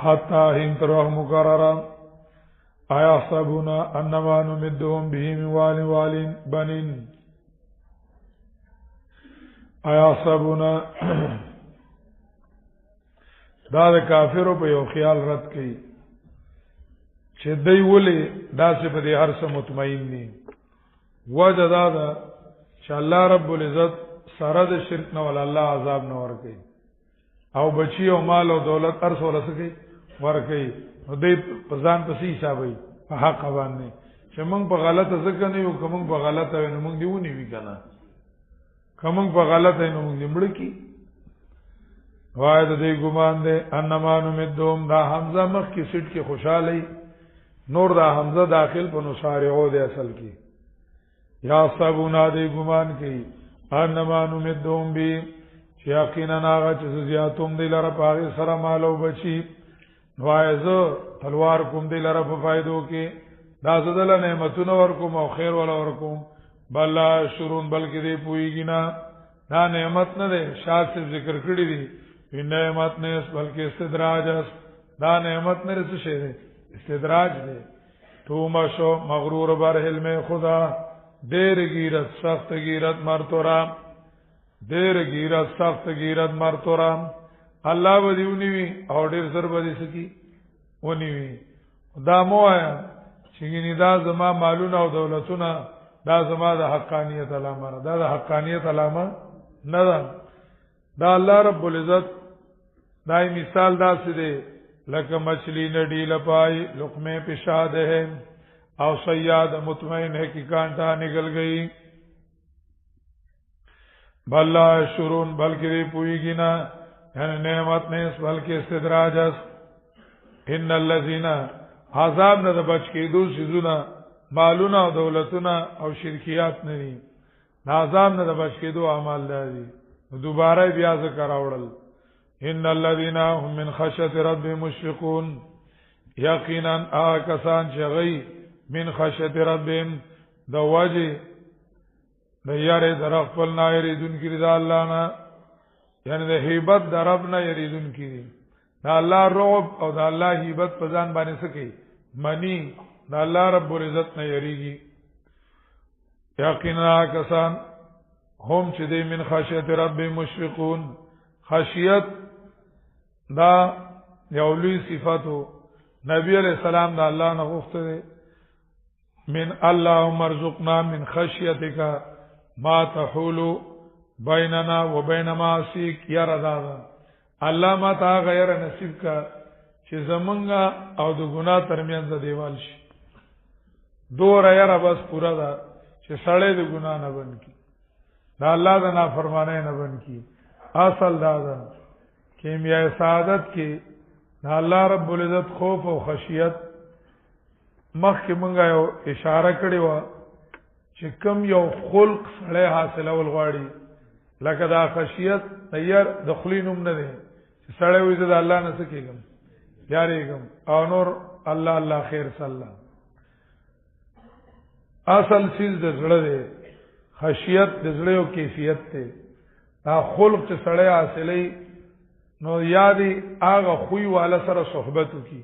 حتا هین ترهم مقررات آیا صابونا انما نمدهم به من والین بنین آیا صابونا دا د کافرو په یو خیال رد کړي چې دوی ولې داسې په دې هر څه مطمئن دي وجه دا ده چې الله رب العزت سره د شرک نه ول الله عذاب نه ورکړي او بچي او مال او دولت هر څه ورسکي ورکړي نو دې په ځان پسې حسابي په حق باندې چې موږ په غلطه ځکه نه یو کوم په غلطه نو موږ دیونی وی کنه کوم په غلطه نو موږ مړ کی وای د دې ګمان دې انما نمدهم دا حمزه مخ کی سټ کی خوشالي نور دا حمزه داخل په نصارعو دې اصل کی یا صابونا دې ګمان کی انما نمدهم بی چې یقینا هغه چې زیاتوم دې لره پاغي سره مال او بچي وایزو تلوار کوم دې لره په فائدو کې دا زدل نعمتونه ورکوم او خیر ولا ورکوم بل شرون بلکې دې پويږي نه دا نعمت نه ده شاد سے ذکر کړی دي نعمت نه بلکې استدراج دا نعمت نه څه شی ده استدراج ده تو مشو مغرور بر علم خدا دیر گیرت سخت گیرت مرتورام دیر گیرت سخت گیرت مرتورام الله ودیونی وی او ډیر سر بدی سکی ونی وی دا مو آیا چې دا زما مالونه او دولتونه دا زما د حقانیت علامه دا د حقانیت علامه نه ده دا الله رب العزت دای مثال داسې دی لکه مچھلی نډی لپای لقمه پیشاد ہے او صیاد مطمئن ہے کہ کانٹا نکل گئی بلا شرون بلکہ پوئی گی نا یعنی نعمت نیست بلکې استدراج است. ان الذين عذاب نه د بچ کېدو سيزونه مالونه او دولتونه او شرکیات نه دي. عذاب نه د بچ کېدو اعمال دي. دوباره بیا ذکر اورل ان الذين هم من خشيه ربهم مشفقون. یقینا کسان چې غي من خشيه ربهم د وجه د یاره در خپل نه یریدون کړي د الله نه، یعنی د هیبت د رب نه یریدون کړي. د الله رعب او د الله هیبت په ځان باندې سکی منی د الله رب العزت نه یریږي. یقینا کسان هم چې د من خشیت رب مشفقون. خشیت دا یو لوی صفاتو نبی علیہ السلام د الله نه غوښته من اللهم ارزقنا من خشیتک ما تحول بیننا وبین معاصیک. یا رضا الله ما تا غیر نصیب کا چې زمونږه او د ګناه ترمنځ دیوال شي. دوه یاره بس پورا دا چې سړی د ګناه نه بن کی، دا الله د نافرمانی نه بن کی. اصل دا ده کیمیای سعادت کې دا الله رب العزت خوف او خشیت مخکې مونږه یو اشاره کړې و چې کم یو خلق سړی حاصلول غواړي لکه دا خشیت تیار د خلینوم نه دی چې سړی وي د الله نه سکیږم یاریږم او نور الله الله خیر صلی. اصل چیز د زړه دی. خشیت د زړه او کیفیت دی. دا خلق چې سړی حاصلې نو یادي هغه خوې والا سره صحبت وکي،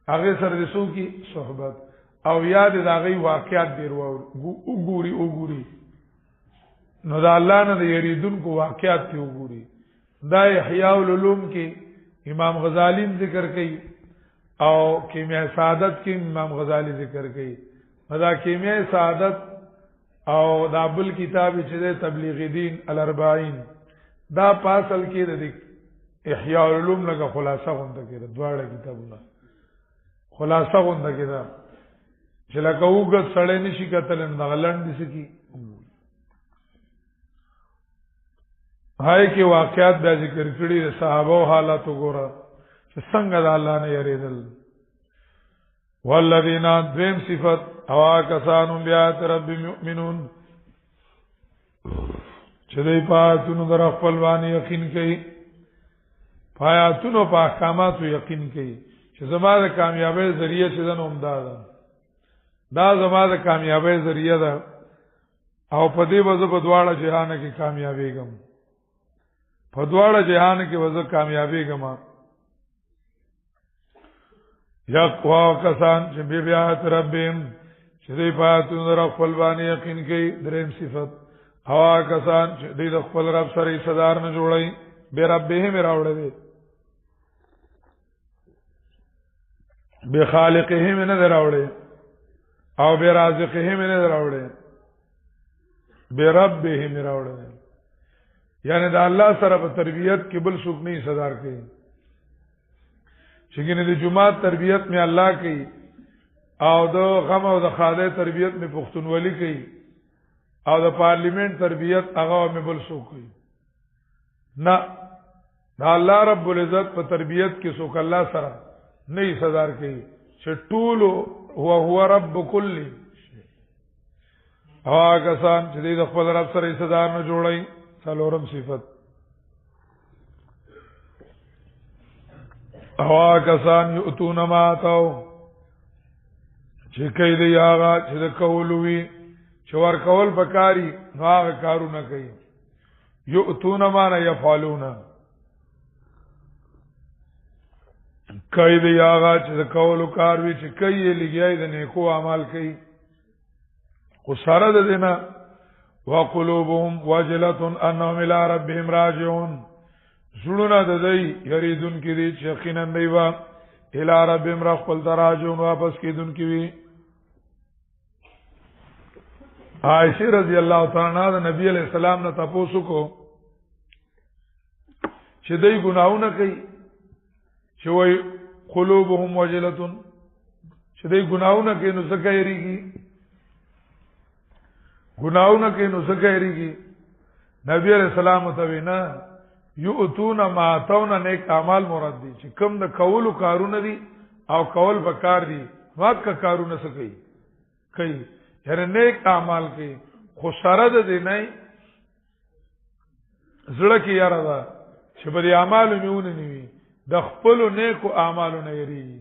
هغه سره د سو کی صحبت او یاد د هغه واقعیت ډیر وګوري نو دا الله نه یریدونکو واقعیت ته وګوري. دا احیاء العلوم کې امام غزالی ذکر کوي او کیمیای سعادت کې امام غزالی ذکر کوي. دا کیمیای سعادت او دا بل کتاب چې تبلیغ دین الاربعین دا پاسل کې د احیاء العلوم لکه خلاصه غونډه کې دواړه کتابونه خلاصه غونډه کې دا چې لکه وګت سړی نشي کتل نه غلند دي سکی هاي کې واقعات د ذکر کړي د صحابه او حالات وګوره چې څنګه د الله نه یریدل. والذین دویم صفت او کسانو بیات رب یؤمنون چې دوی پاتونو در خپل باندې یقین کوي، پاتونو په احکاماتو یقین کوي چې زما د کامیابی ذریعہ چې دنه امداد دا زما د کامیابی ذریعہ ده او په دې وځو په دواړه جهان کې کامیابیږم، په دواړه جهان کې وځو کامیابیږم. یقوا کسان چې بیات ربهم چې دوی پاتونو در خپل باندې یقین کوي. دریم صفت هوا کسان چې دوی د خپل رب سره صدار نه جوړي به ربهم راوړي به خالقهم نه راوړي او به رازقهم نه راوړي به ربهم راوړي. یعنی دا الله سره په تربیت کې بل څوک نه صدر کوي. چې ګنې د جماعت تربیت می الله کوي او د غم او د خاله تربیت می پښتونولي کوي او د پارلیمنت تربیت هغه می بل څوک کوي. نه دا الله رب العزت په تربیت کې څوک الله سره نه صدر کوي چې ټول هو رب کل شی. هغه کسان چې د خپل رب سره صدر نه جوړي. څلورم صفت هغه کسان یؤتون ما اتاو چې کوي دی هغه چې د کولوي چې ور کول بکاری هغه کارونه کوي. یؤتون ما نه یفعلون کوي دی هغه چې د کولو کار وی چې کوي لګیای د نیکو اعمال کوي. خو سره د دینه وقلوبهم وجلة انهم الى ربهم راجعون. زړونه د دې یریدون کې دي چې یقینا دی وا الى ربهم خپل راجعون واپس کیدون کې وي. عائشہ رضی الله تعالی عنها د نبی علیہ السلام نه تاسو کو چې دوی ګناونه کوي چې وای قلوبهم وجلة چې دوی ګناونه کوي نو څه کوي ګناونه کوي نو څه کوي. نبی علیہ السلام ته وینا یؤتون ما اتون نیک اعمال مراد دي چې کوم د کولو کارونه دي او کول بکار دي واکه کارونه څه کوي یعنی نیک اعمال کوي خو سره د دې نه زړه کې یاره ده چې په دې اعمالو میونه نیوي د خپل نیکو اعمالو نه یریږي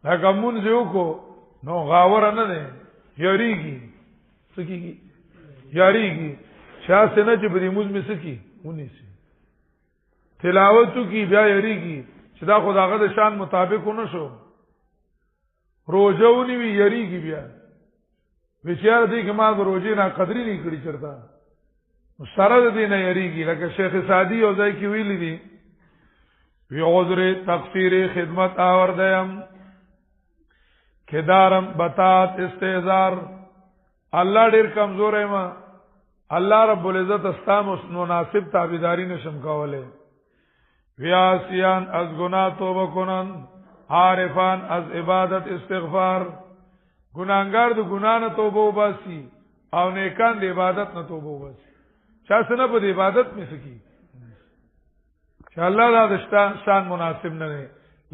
دا مونږ یو کو نو غاور نه ده یریږي سکیږي یریږي شاسه نه چې په دې موږ مې سکی ونی سي تلاوتو کی بیا یریږي چې دا خداغه د شان مطابق ونه شو روزهونی وی یریږي بیا وچار دې کې ما د روزې نه قدرې نه کړی چرته سره د دې نه یریږي لکه شیخ سعدی او ځای کې ویلي دي وی عذر تقصیر خدمت آوردیم کدارم بتات استهزار الله ډیر کمزور ما الله رب العزت استام مناسب تابعداري نشم کوله ویاسیان از گناه توبه کنن عارفان از عبادت استغفار ګناګار د ګنا نه توبه وباسي او نیکان د عبادت نه توبه وباسي چا څنګه په عبادت می سکی چې الله دا د شان مناسب نه دی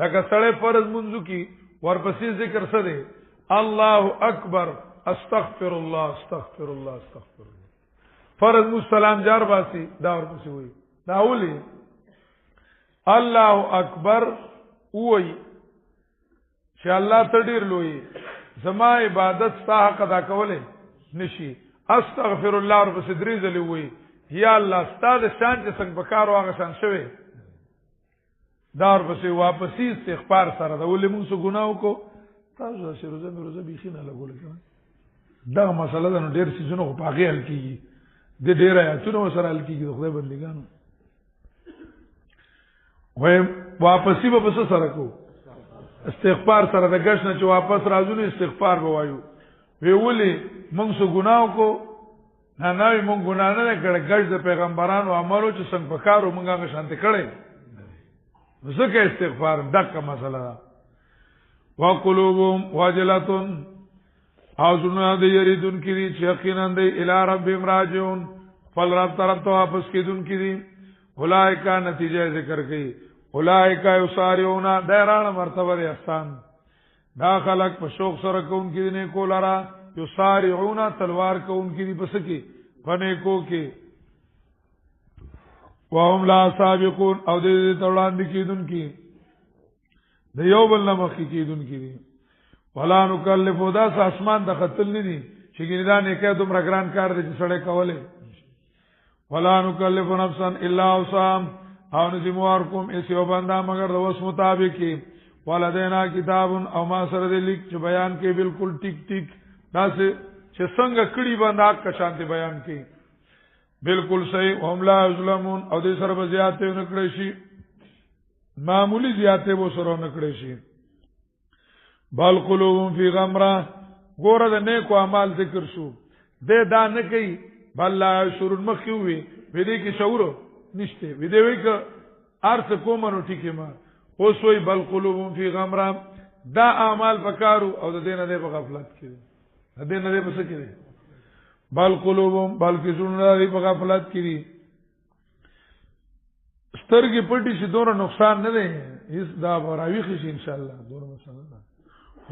لکه سړی فرض منځو کی ورپسې ذکر څه دی الله اکبر استغفر الله استغفر الله استغفر الله فرض مسلم جار باسي دا ورپسې وي دا ولي الله اکبر وای چې الله تډیر لوی زما عبادت ستا حق ادا کوله نشي استغفر الله رب صدري ذلی وای یا الله ستاد شان چې څنګه بکار واغه شان شوی دار پسې واپسی استغفار سره دا ولې موږ څه ګناو کو تاسو چې روزه بيخینه لګول کنه دا مسله ده نو ډېر سيزونو په هغه حل کیږي د ډېر آیاتونو سره حل کیږي خدای بندګانو وای واپسی به پس سره کو استغفار سره د غش نه چې واپس راځو استغفار به وایو وی ولې موږ څه ګناو کو نه نه موږ ګنا نه کړه غش د پیغمبرانو عملو چې څنګه پکارو موږ هغه شانته کړي زکه استغفار دغه مسله ده وقلوبهم واجلتون اوزونه د یریدون کړي چې یقینا د الی ربهم راجعون فل رب طرف ته واپس کیدون کړي اولائک نتیجه ذکر کړي اولائک یسارعون دایران مرتبه احسان دا خلق په شوق سره کوم کې نه کولرا یسارعون تلوار کوم کې بس کې فنے کو کې وهم لا سابقون او دې تولاند کیدون کې د یو بل نمخ کیدون کې دي ولا نکلف دا اسمان د خطل نه دي چې ګیدان کې دومره ګران کار دي چې سړی کوله ولا نکلف نفسا الا وسعها او نزموار کوم ایسیو بندا مگر د وس مطابق ولدینا کتاب او ما سره د لیک چې بیان کې بالکل ټیک ټیک داسې چې څنګه کړي بندا کا شانتي بیان کې بالکل صحیح هم لا ظلمون او دې سره زیاته نه کړی شي معمولی زیاته وو سره نه کړی شي بل قلوبهم فی غمره ګوره د نیکو اعمال ذکر شو دې دا نه کوي بل لا شرون مخي وي دې کې شعور نشته دې وی ک ارث کومنو ټیکه ما اوس وی بل قلوبهم فی غمره دا اعمال پکارو او د دې نه په غفلت کې د دې نه په څه کې بل قلوبهم بلکې زړه لري په غفلت کې دي سترګې پټې شي دوره نقصان نه دی هیڅ دا راوي شي ان شاء الله دوره مثلا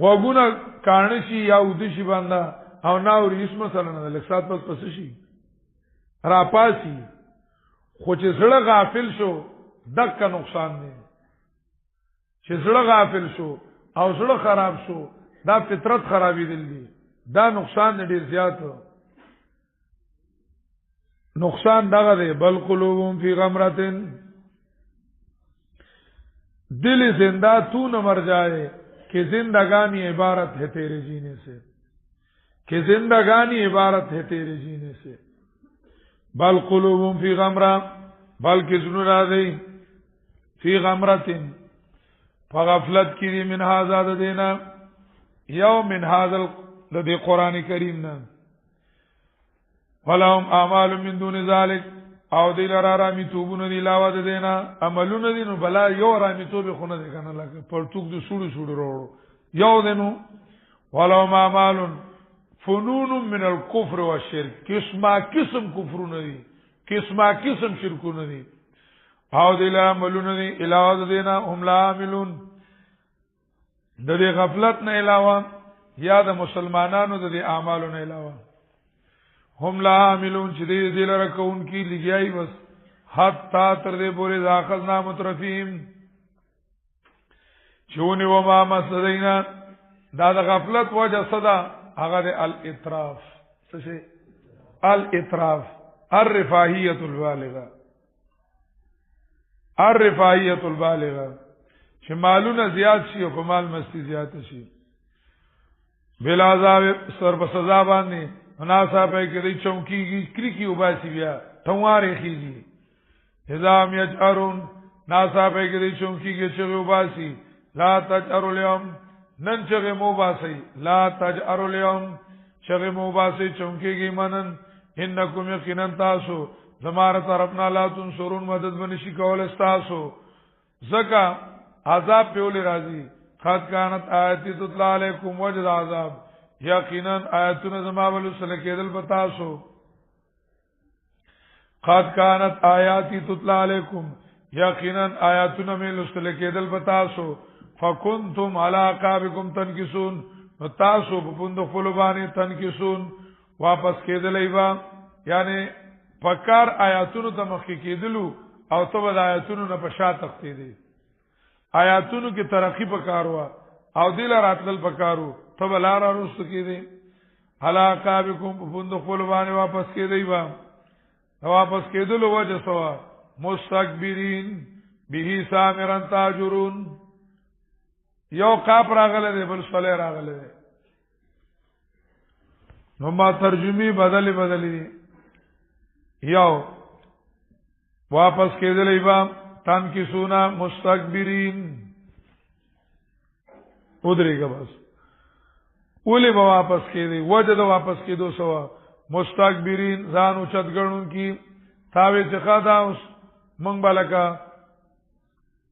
وګونه کارن شي یا ود شي باندې او ناور هیڅ مثلا نه لکسات پس شي را پاسي خو چې زړه غافل شو دغه نقصان دی چې زړه غافل شو او زړه خراب شو دا فطرت خرابې دي دا نقصان ډیر زیات نقصان دغه دی بل قلوبهم فی غمرتن دل زندہ تو نہ مر جائے کہ زندگانی عبارت ہے تیرے جینے سے کہ زندگانی عبارت ہے تیرے جینے سے بل قلوبهم فی غمرہ بلکہ زنورا دی فی غمرتن فغفلت کی دی من هذا دینا یو من هذا لدی قرآن کریم نا ولهم اعمال من دون ذلك او دی لرا رامی توبون دی لاواد دینا عملون دی نو بلا یو رامی توبی خونه دی کنه لکه پرتوک دی سوڑو سوڑو روڑو یو دینو ولهم اعمال فنون من الكفر والشرك قسمه قسم کفرون دی قسمه قسم شرکون دی او دل عملون دی علاوه دینا هم لا عاملون د دې غفلت نه علاوه یا د مسلمانانو د دې اعمالو نه علاوه هم لا عاملون چې دې لره کون کی لګیای بس حتا تر دې پورې ځاخذنا مترفیم چونی و ما مسدینا دا د غفلت وجه صدا هغه د الاطراف څه شي الاطراف الرفاهیه البالغه الرفاهیه البالغه چې مالونه زیات شي او مال مستی زیات شي بلا عذاب سر په سزا باندې مناسبه کې دی چونکیږي کلیکی وباسي بیا ټواره خيږي نظام یجرون ناسابه کې دی چونکیږي چې وباسي لا تجروا اليوم نن چې مو باسي لا تجروا اليوم چې مو باسي چونکیږي منن انکم یقینا تاسو زماره طرفنا لا تنصرون مدد بنشي کول استاسو زکا عذاب په ولې راځي قد كانت آیاتی تطلع علیکم وجد عذاب یقینا آیاتونه زما ول سره کېدل پتاسو قد كانت آیاتی تطلع علیکم یقینا آیاتونه مې لسل کېدل پتاسو فکنتم علی عقابکم تنکسون تاسو په پوند خپل باندې تنکسون واپس کېدل ایوا یعنی پکار آیاتونو ته مخ کېدلو او تبع آیاتونو نه پشا تختی دي آیاتونو کې ترقی پکاروا او دل راتل پکارو تبع لار رست کېدي علی عقابکم په پوند خپل باندې واپس کېدی وا واپس کېدلو وجه سوا مستكبرین به سامرن تاجرون یو قاپ راغله دی بل صلی راغله دی نو ما ترجمه بدلی یو واپس کېدل ایبا تان کی سونا مستكبرین ودریګه بس اولی با واپس کېدی وجه د واپس کېدو سوا مستكبرین ځان او چتګړون کی تاوی څخه دا مونږ بالکا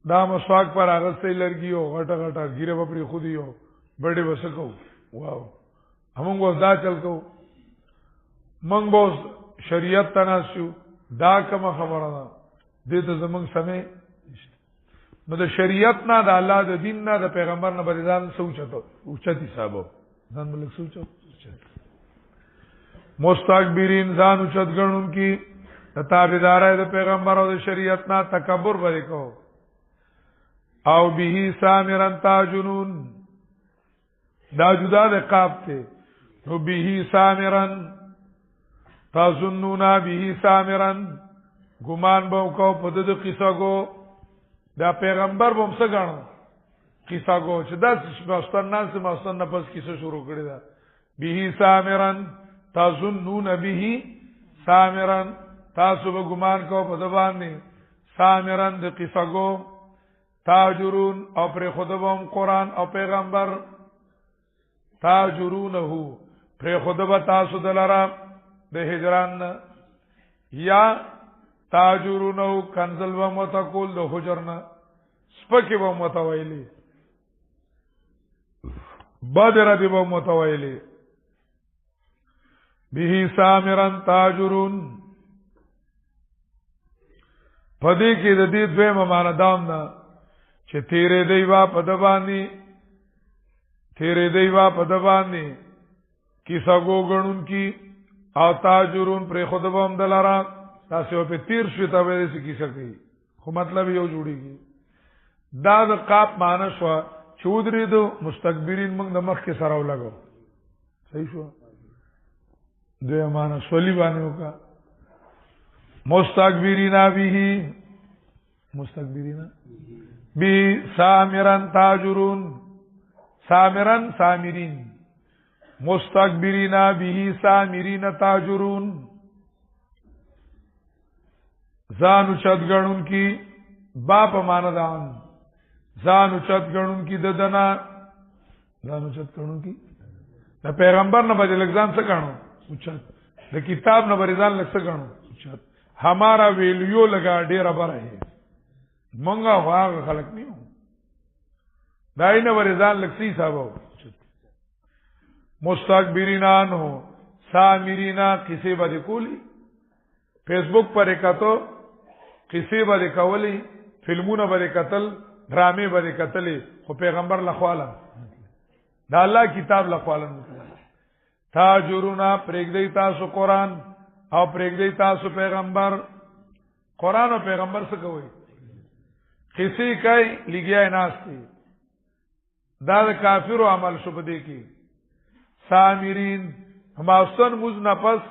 دا مسواک پر اغسطی لرگیو غٹا غٹا گیره بپری خودیو بڑی بسکو واو همونگ باز دا چل کو منگ باز شریعت تناسیو دا کم خبرانا دیتا زمانگ سمے نو دا شریعت نا دا اللہ دا دین نا دا پیغمبر نا بریزان سوچتو اوچتی صاحبو زان ملک سوچتو مستكبرین زان اوچت گرنون کی دا تابدارای دا پیغمبر او دا شریعت نا تکبر بری کو او به سامرن تاجنون دا جدا د قاب ته نو به سامرن تظنون به سامرن ګمان به کو په د قصه کو دا پیغمبر بم څه غاڼو قصه کو چې دا مستن ناس مستن نفس کیسه شروع کړی دا به سامرن تظنون به سامرن تاسو به ګمان کو په د باندې سامرن د قصه کو تاجرون او پر خودبم قرآن او پیغمبر تاجرونه پر خودب تاسو دلرا د هجران یا تاجرونه کنزل و متقول د حجرنا سپکی و متویلی بدر دی و متویلی به سامرن تاجرون پدې کې د دې دوه معنا دام نه چې تیرې دیوا په د باندې کیسه ګوګړون کی او تاجرون پر خودبم دلارا تاسو په تیر شو ته به څه کیسه کوي خو مطلب یو جوړیږي دا د قاپ معنا شو چودري دو مستكبرین موږ د مخ کې سره ولګو صحیح شو دوی معنا سولي باندې وکا مستكبرین به سامرن تاجرون سامرن سامرین مستكبرین به سامرین تاجرون زانو چتګړون کی باپ ماندان زانو چتګړون کی ددنا زانو چتګړون کی د پیغمبر نه بدل اگزام څه کړو اوچت د کتاب نه بریزان لږ څه کړو اوچت ہمارا ویلیو لگا ډیر بره مونږه واغ خلق نیو داینه ورزان لکسی صاحب مستكبرین ہو سامرینا کسی باندې کولی فیس بک پر کتو قصې به کولی فلمونه به قتل ډرامې به قتلې خو پیغمبر لخواله دا الله کتاب لخواله تاجرونا پرېږدئ تاسو قرآن او پرېږدئ تاسو پیغمبر قرآن او پیغمبر څه کوي قصې کوي لګیا ناشتي دا د کافرو عمل شو بده کې سامرین هماستن مز نفس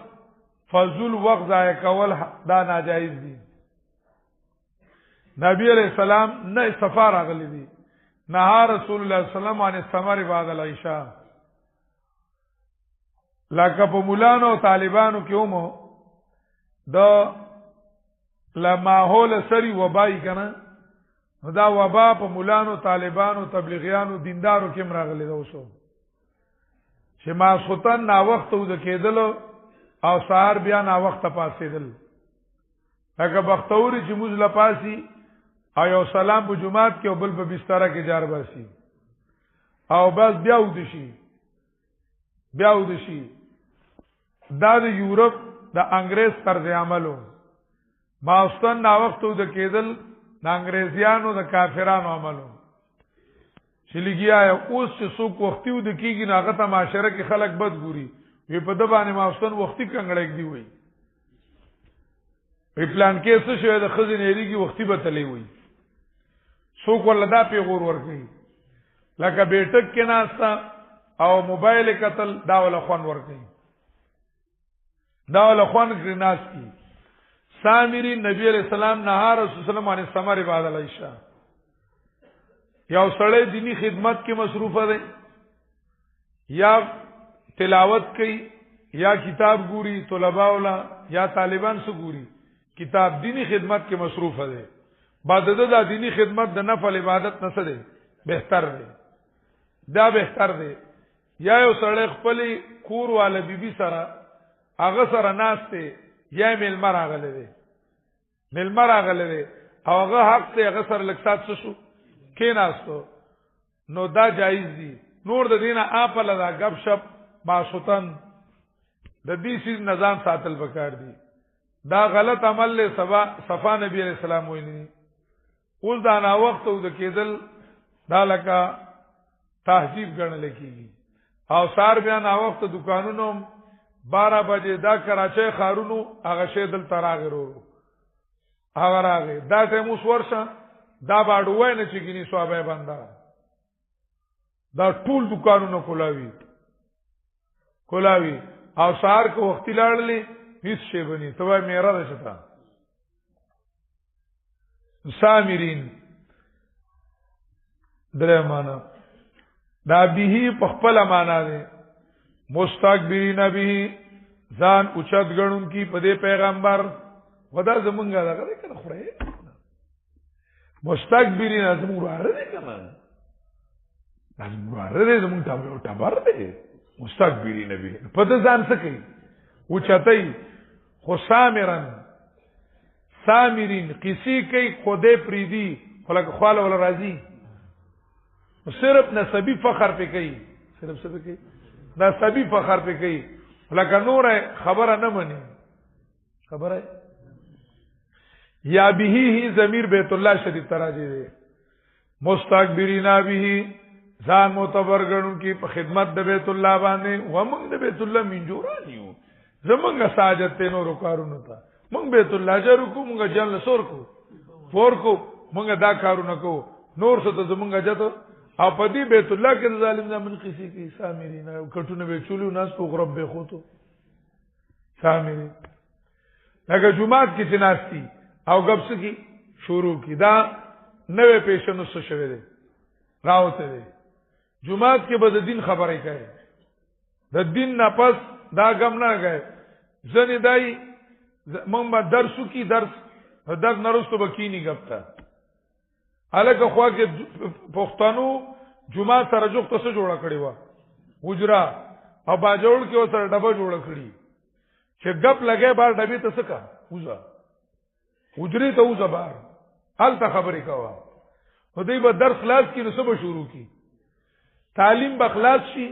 فضل وقت ضایع کول دا ناجایز دي نبی علیہ السلام نه سفر اغلی دي نهار رسول الله صلی الله علیه وسلم عن الثمر بعد العشاء لکه په مولانو او طالبانو کې اومو د لماحول سری وبای کنه دا وبا په مولانو طالبانو تبلیغیانو دیندارو کې مراغلي دا وسو چې ما سوتن نا وخت و د کېدل او سحر بیا نا وخت پاسېدل هغه بختوري چې موږ لپاسي او یو سلام په جمعات کې او بل په بستر کې جار باسي او بس بیا ودشي دا د یورپ د انګريز طرز عملو ما واستن نا وخت و د کېدل د انګريزیانو د کافرانو عملو چې لګیا اوس چې څوک وختي ود کېږي ناغه ته معاشره کې خلک بد ګوري وی په د باندې ما واستن وختي کنګړک دی وي په پلان کې څه شوی د خزینې لري وختي به تلې وي څوک ولدا پیغور ورکړي لکه بیٹک کې ناستا او موبایل قتل دا ول خوان ورکړي دا ول خوان کې ناستی سامری نبی علیہ السلام نهار رسول الله صلی الله علیه وسلم بعد العشاء یو سړی دینی خدمت کې مصروفه دی یا تلاوت کوي یا کتاب ګوري طلباء ولا یا طالبان سو ګوري کتاب دینی خدمت کې مصروفه دی بعد د دینی خدمت د نفل عبادت نه څه دی بهتر دی دا بهتر دی یا یو سړی خپل کور والا بیبي سره هغه سره ناشته یا ملمر راغله دی او هغه حق ته هغه سره لکسات شو کې ناستو نو دا جایز دي نور د دینه اپل دا غب شپ ماشوتن د دې سیز نظام ساتل وکړ دي دا غلط عمل له صفا نبی علیہ السلام ویني اوس دا نا وخت او د کېدل دا لکه تهذیب ګڼل کېږي او سار بیا نا وخت دکانونو 12 بجے دا کراچۍ خارونو هغه شه دل تراغرو هغه راغی دا ته مو ورشه دا باډ وای نه چې ګینی صوابه بندا دا ټول دکانونو کولاوي او سار کو وخت لاړلې هیڅ شی بني توای میرا رشتا سامرین درې معنا دا به په خپل معنا ده مستكبرین به ځان اوچت غړون کی په دې پیغمبر ودا زمونږه دا کنه خوري مستكبرین زمونږ راځي کنه زمونږ ټبر دی مستكبرین به په دې ځان څه کوي اوچتای خو سامرین کسی کوي خوده پریدي خلک خواله ولا راځي صرف نسبی فخر پہ کوي صرف څه کوي نسبی فخر پہ کوي لکه نور خبره نه مني خبره یا به هی ضمیر بیت الله شدید تراجی دی مستكبرین به ځان معتبر غنون کی په خدمت د بیت الله باندې و موږ د بیت الله منجورانیو زمونږ ساجت ته نور کارونه تا موږ بیت الله جارو کو موږ جل سور کو فور کو موږ دا کارونه کو نور څه ته زمونږ جته او په دې بیت الله کې ظالم زمن قصې کې سامرین کټونه به چولو ناس په غرب به خوتو سامرین هغه جمعات کې جناستی او غبس کی شروع کی دا نوې پیشنو څه شوه دي راوته دي جمعات کې به د دین خبرې کوي د دین نه پس دا غم نه غي ځنې دای مونږ به درسو کی درس نرستو بکینی غبطه الکه خوا کې پښتنو جمعه سره جوړه څه جوړه کړی و وجرا او باجوړ کې سره ډبه جوړه کړی چې غپ لګې بار ډبې ته څه کا وځه وجري ته وځه بار حال ته خبرې کوا خدای به درس خلاص کې نو صبح شروع کی تعلیم به خلاص شي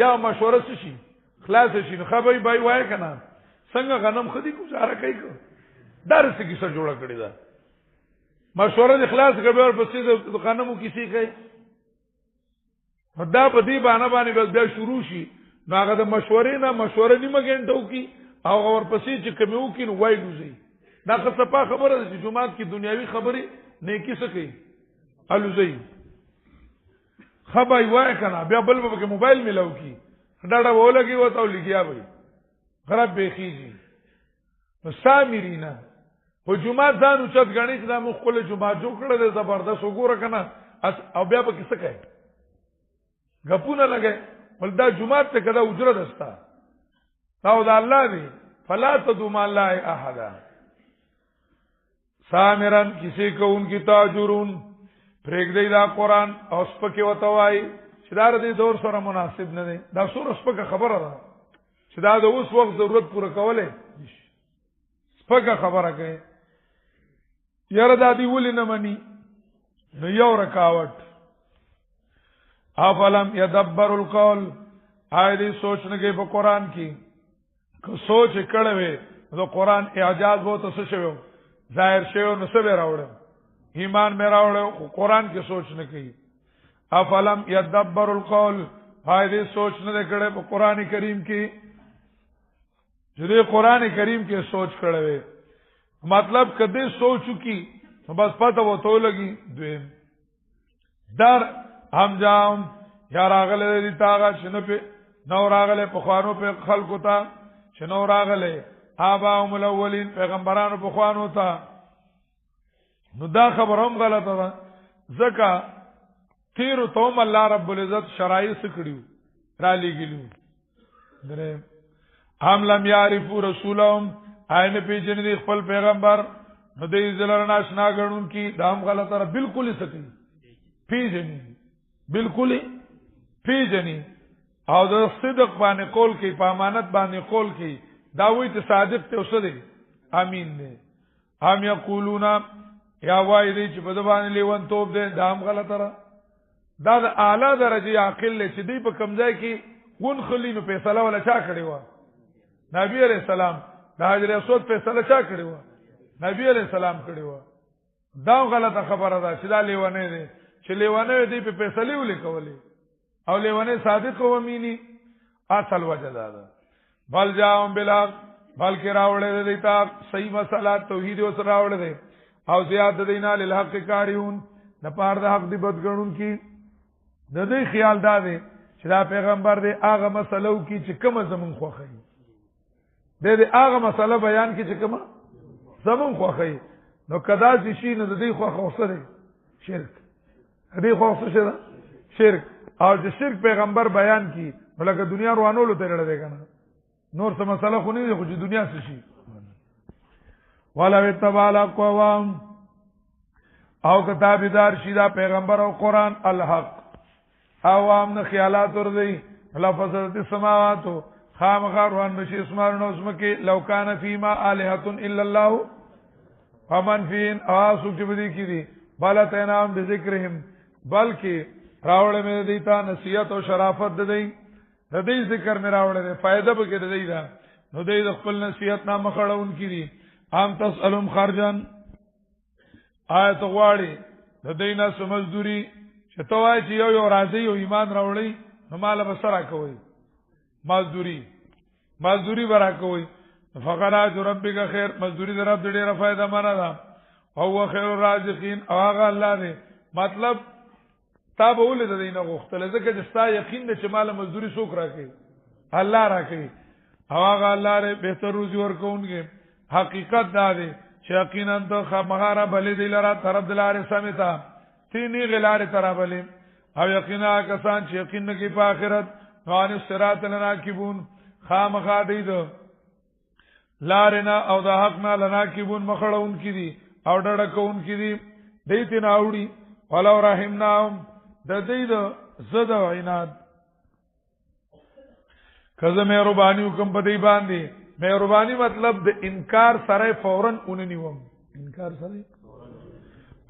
یا مشوره شي خلاص شي خبرې بای وای کنه څنګه غنم خدي گزاره کوي درس کې څه جوړه کړی دا مشوره د اخلاص کوي او پسې د غنمو کیسې کوي دا په دې باندې بس بیا شروع شي نو هغه د مشورې نه مشوره نیمه غنټه وکي او اور پسې چې کوم وکي نو وای ګوزي دا څه په خبره ده چې جمعات کې دنیوي خبرې نیکی څه کوي الوزي خبای وای کنه بیا بل په موبایل ملاو کی ډاډه ولګي وته لګیا وي خراب بخیږي نو سامرینا په جمعه ځان اوچت غني چې دا مخ کله جمعه جوړ کړل د زبردست وګوره کنه او بیا په کیسه کوي غپونه لګي ول دا جمعه ته کدا اجرت استا او دا الله دی فلا تدوم الله احد سامرن کسی کو ان کی تاجرون پرېګ دی دا قران او سپکه وتوای چې دا د دور سره مناسب نه دی دا سور سپکه خبره ده چې دا د اوس وخت ضرورت پوره کوله سپکه خبره کوي یاره دا دی ولې نه مني نو یو رکاوټ افلم يدبر القول آیدی سوچ نه کوي په قران کې که سوچ کړه وي نو قران اعجاز وو ته شوی ظاهر شوی نو څه راوړ ایمان مې راوړ قران کې سوچ نه کوي افلم يدبر القول آیدی سوچ نه کړه په قران کریم کې چې قران کریم کې سوچ کړه وي مطلب کدی سوچو کی بس پته وته لګي دویم در هم جام یا راغله دي تاغه شنو په نو راغله په خوانو په خلقو ته شنو راغله آباهم الاولین پیغمبرانو په خوانو ته نو دا خبرهم غلطه ده ځکه تیر توم الله رب العزت شرایع سکړیو را لګیلو درې هم لم يعرفوا رسولهم عین پیجن دي خپل پیغمبر نو دې زلر ناشنا غړون کی دام غلطه را بالکل سکی پیجن بالکل پیجنی او د صدق باندې قول کوي په امانت باندې قول کوي دا وایي ته صادق ته اوسه امین دی هم یقولون یا وایي دی چې په باندې لیوان توپ دی دام غلطه را دا د اعلی درجه عاقل چې دی په کمزای کې ون خلینو فیصله ولا چا کړی و نبی علیہ السلام د حجر اسود فیصله چا کړی و نبی علیہ السلام کړی و دا غلطه خبره ده چې دا لیوانه دی چې لیوانه دی په فیصله ولیکولې او لیوانه صادق و امینی اصل وجه ده بل جاءهم بالحق بلکې راوړل دی تا صحیح مسله توحید او سره راوړل دی او زیاد دینا للحق کاریون د پاره د حق دی بدګړون کی د دې خیال دا دی چې دا پیغمبر دی هغه مسلو کی چې کوم زمون خوخی دې هغه مسله بیان کی چې کوم زمون خوخی نو کدا شي نه د دې خوخه دی شرک دې خوخه شه شرک او چې شرک پیغمبر بیان کی ولکه دنیا روانولو ته لړ دی کنه نور څه مسله خو نه دی خو چې دنیا څه شي ولا اتبع قوام او کتابدار شي دا پیغمبر او قران الحق عوام نه خیالات ور دي لفظت السماوات خامخار وان بشي اسمارن اسمکه لو کان فيما الهه الا الله فمن فين اسوک چې بدی کی دي بالتنام بذکرهم بلکې راوړل مې دیتا نصیحت او شرافت د دې ذکر مې راوړل فائدہ به کې د دې دا نو دې خپل نصیحت نامه خړون کړي ام تسالم خرجن آیت غواړي د دینه سمزدوري چې توای چې یو راځي او ایمان راوړي نو مال به سره کوي مزدوری برا کوي فقرات ربک خیر مزدوری در رب ډیره فائدہ مانا ده او خیر الرازقین او هغه الله دی مطلب تا به ولې د دینه غوښتل ځکه چې ستا یقین دې چې مال مزدوری څوک راکړي الله راکړي او هغه الله ر بهتر روزي ورکوونکی حقیقت دا دی چې یقینا ته خمغاره بلې دی لره طرف دلاره سمتا تینی غلاره طرف بلې او یقینا کسان چې یقین نه کوي په آخرت نوان الصراط لناکبون خامخا دی دو لارنا او د حق نه لناکبون مخړون کی دي او ډډکون کی دي دیت نه اوړي ولو رحمناهم د دې د زده عینات کزه مهرباني حکم په دی باندې مهرباني مطلب د انکار سره فورا اوننیوم انکار سره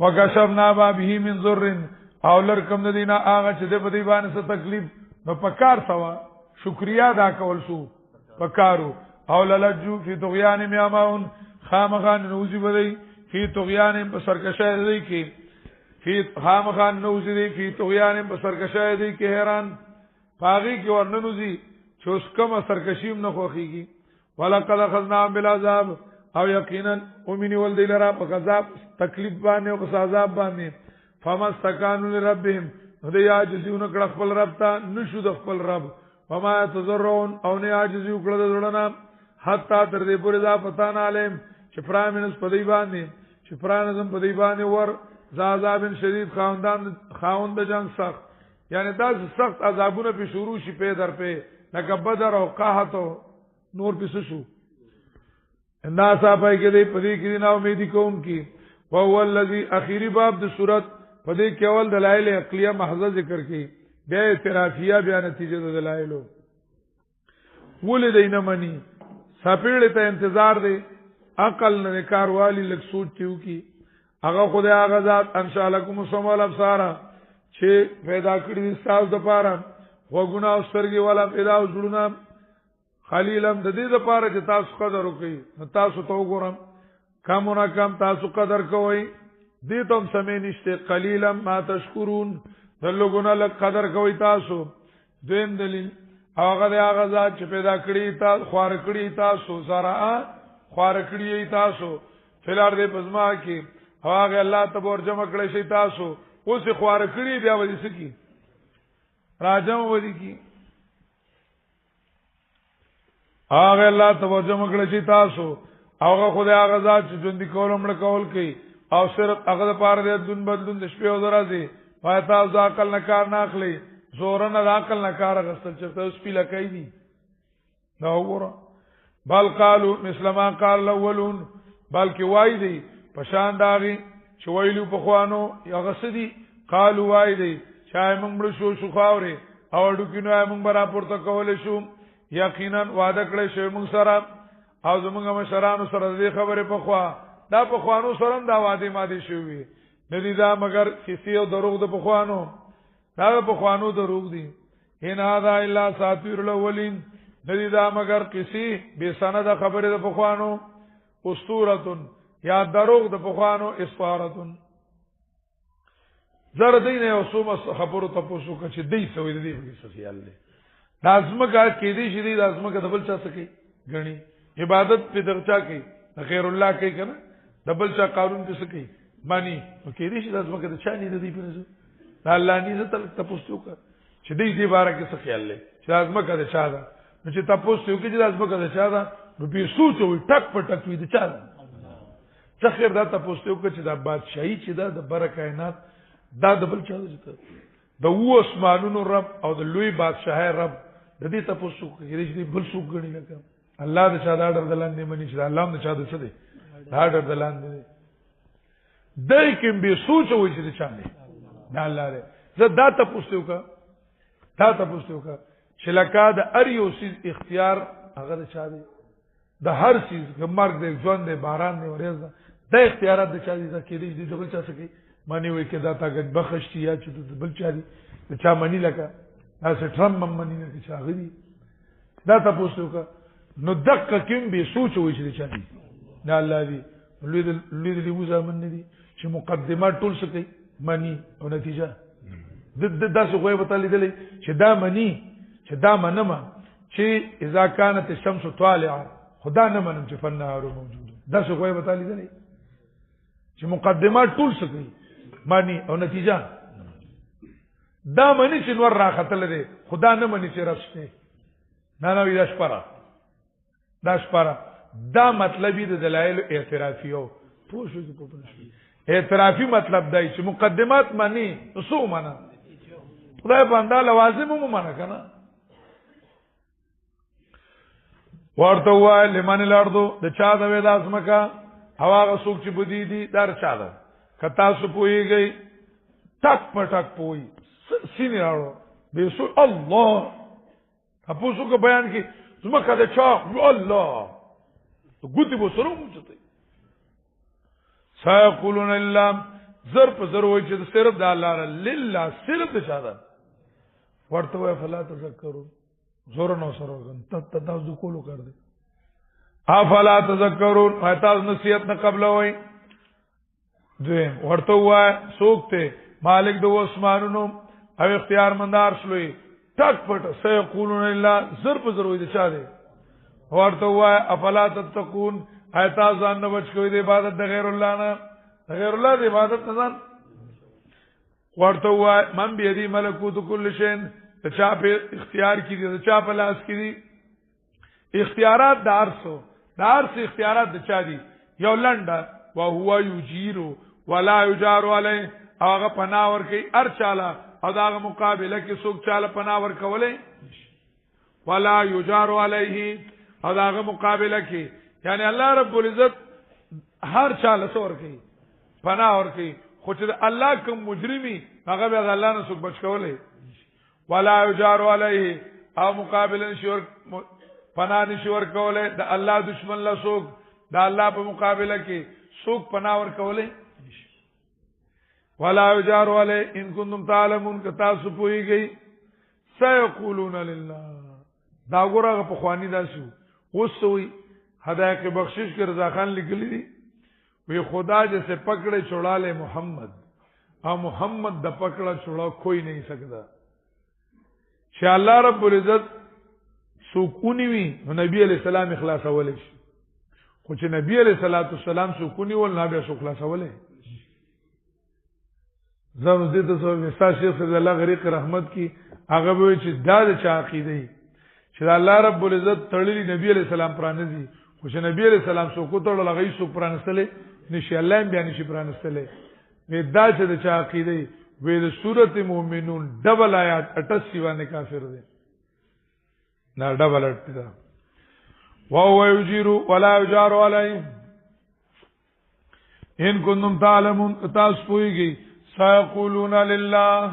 وکشفنا به من ذر او لرکم د دینه هغه چې د په دی باندې څه تکلیف نو پکار سوا شکریا دا کول شو پکارو او للجو فی طغیان میامون خامخان نوزی بدی فی طغیان بسرکشای دی کی فی خامخان نوزی دی فی طغیان بسرکشای دی کی حیران پاغي کې ورننوزی چې اوس کوم سرکشیم نه خوخیږي ولقد اخذنا بالعذاب او یقینا اومنی ول دی لرا په عذاب تکلیف باندې او په عذاب باندې فمستکانوا لربهم هدی عاجزون کړه خپل رب ته نشو د خپل رب وما تزرعون او نه عاجزي وکړه د زړه حتا تر دې پورې دا پتا نه علم چې فرامنس په دی باندې چې فرانزم په دی باندې ور عذاب شدید خاوند جنگ سخت یعنی دا سخت عذابونه په شروع شي په در په لکه بدر او قحط نور په شو الناس پای کې دې پدې کې نه امیدي کوم کی او هو الذی اخیری باب د صورت پدې کې اول دلایل عقلیه محض ذکر کی بیا اعترافیه بیا نتیجه د دلایل ولې دینه منی سپېړې ته انتظار دی عقل نه کاروالی لک سوچ کیو کی هغه خدای هغه ذات ان شاء الله کوم سمول ابصار چې پیدا کړی تاسو د پاره وګونه او سترګې والا پیدا او جوړونه خلیلم د دې لپاره چې تاسو قدر وکړئ تاسو ته وګورم کمونه کم تاسو قدر کوئ دې ته هم سمې نشته قلیلم ما تشکرون د لوګونه لک قدر کوئ تاسو دویم دلیل هغه د هغه ذات چې پیدا کړی تاسو خوار کړی تاسو سره خوار کړی تاسو فلار دې پزما کې هغه الله تبار جمع کړی شي تاسو اوس خوار کړی بیا ودی سکی راجم ودی کی هغه الله تبار جمع کړی شي تاسو هغه خدای هغه ذات چې ژوند کول مړ کول کوي او صرف هغه لپاره دې دن بدلون د شپې او درازي پای تاسو عقل نه کار نه اخلي زور نه عقل نه کار غستل چې تاسو پیله کوي دي دا وګوره بل قالو مثل ما قال الاولون بلکې وای دي پشان داغي چې ویلو په خوانو یا غسدي قالو وای دي چای موږ مړ شو خاوري او ډوکینو موږ برا پورته کول شو یقینا وعده کړی شو موږ سره او زموږ مشرانو سره دې خبره په خوا دا په خوانو سره دا وعده ماده شوی ندی دا مگر کسی او دروغ د په خوانو دا په خوانو دروغ دي ان هذا الا ساطير الاولين ندی دا مگر کسی بے سند خبره د په خوانو اسطوره یا دروغ د په خوانو اسطوره زر دین او سوم خبرو تاسو کو چې دې سوې دې په خیال دي لازمه کا کې دې شې دې لازمه کا دبل چا سکی غني عبادت په درچا کې غیر الله کې کنه دبل چا قانون په سکی مانی نو کې دې شې لازمه کا چا نه دې په نزو الله نه زه تاسو کو چې دې باره کې څه خیال لې چې لازمه کا چا دا نو چې تاسو کې چې لازمه کا چا دا نو په سوچو ټک په ټک وي د چا څه خیر دا تاسو کو چې دا بادشاہي چې دا د برکائنات دا د بل چا ده د و اسمانونو رب او د لوی بادشاہ رب د دې تاسو کې دې بل څوک غني نه کوم الله د چا دا ډر دلاندې مني چې الله هم د چا د څه دی دا ډر دلاندې دای کوم به سوچ وي چې چا نه دا الله دې زه دا تاسو کا چې لکه د اریو سیز اختیار هغه د چا دی د هر چیز مرګ د ژوند د باران دی ورځ د اختیارات د چا دي دا کې دې د بل چا څه کوي مانی وای کې دا تا غد بخشتي یا چې بل چا دي چا منی لکه تاسو ټرم منی نه چې هغه دي دا تاسو کا نو دقه کوم به سوچ وای چې چا دي دا الله دی لید دی موزه من دي چې مقدمات ټول څه کوي منی او نتیجه د تاسو خو به تعالی دي چې دا منی چې دا منما چې اذا كانت الشمس طالعه خدا نه منم چې فنهار موجود دا څه خو به تعالی دي چې مقدمات ټول څه کوي مانی او نتیجه دا منی چې نور راختل دي خدا نه منی چې راشته نه وی دا شپاره دا مطلب دی د دلایل اعترافیو پوښتنه په پوښتنه اعترافي مطلب دی چې مقدمات مانی څه معنا خدای باندې لوازم مو معنا کنه ورته وای لمن الارض د چا د وې داسمکا هوا غسوک چې بودی دي در چا ده کتا سو پويږي ټک پټک پوي سینې راړو به سو الله تاسو کو بیان کی زمکه د چا الله تو ګوتی به سره موجته سيقولون الا ضرب ضروري چې صرف د الله لله صرف د چا ده ورته وای فلا تذکرون زور نو سره تاسو کولو کړ دې افلا تذکرون تاسو نصیحت نه قبل وای دویم ورته وای څوک ته مالک د اسمانونو او اختیار مندار شلوي ټک پټ سيقولون الا ضرب ضروري دي چا دي ورته وای افلا تتقون ایت ځان نو بچ کوي د عبادت د غیر الله نه غیر الله د عبادت نه ځان ورته وای من بيدي ملکوت کل شی د چا په اختیار کې دي د چا په لاس کې دي اختیارات د ارث اختیارات د چا دي یو لنډه او هو یجیر ولا یجار علی هغه پناه ور کوي ار چاله او داغه مقابله کې څوک چاله پناه ور کولې ولا یجار علیه او داغه مقابله کې یعنی الله رب العزت هر چاله څور کوي پناه ور کوي خو چې الله کوم مجرمي هغه به الله نه څوک بچ کولې ولا یجار علیه او مقابله شور پناه نشور کولې د الله دشمن له څوک د الله په مقابله کې څوک پناه ور کولې ولا یجار علی ان کنتم تعلمون که تاسو پوهیږئ سيقولون لله دا ګوره په خواني داسو وسوي هدايه بخشش کې رضا خان لیکلی دي وی خدا جیسے پکڑے چھوڑا لے محمد اور محمد دا پکڑا چھوڑا کوئی نہیں سکتا چې الله رب العزت سکونی وی نبی علیہ السلام اخلاص اولی شي خو چې نبی علیہ الصلوۃ والسلام سکونی ول نه بیا اخلاص اولی زموږ دې ته سو وستا شیخ صلی الله غریق رحمت کی هغه به چې دا د چا عقیده چې الله رب العزت تړلی نبی علیہ السلام پرانځي خو چې نبی علیہ السلام سو کو تړل هغه سو پرانځلې نشي الله بیا نشي پرانځلې وې دا چې د چا عقیده وې د سورته مومنون ډبل آیات 88 باندې کافر دي نا ډبل اټدا وهو يجير ولا يجار عليه ان كنتم تعلمون تاسو پويږي سيقولون لله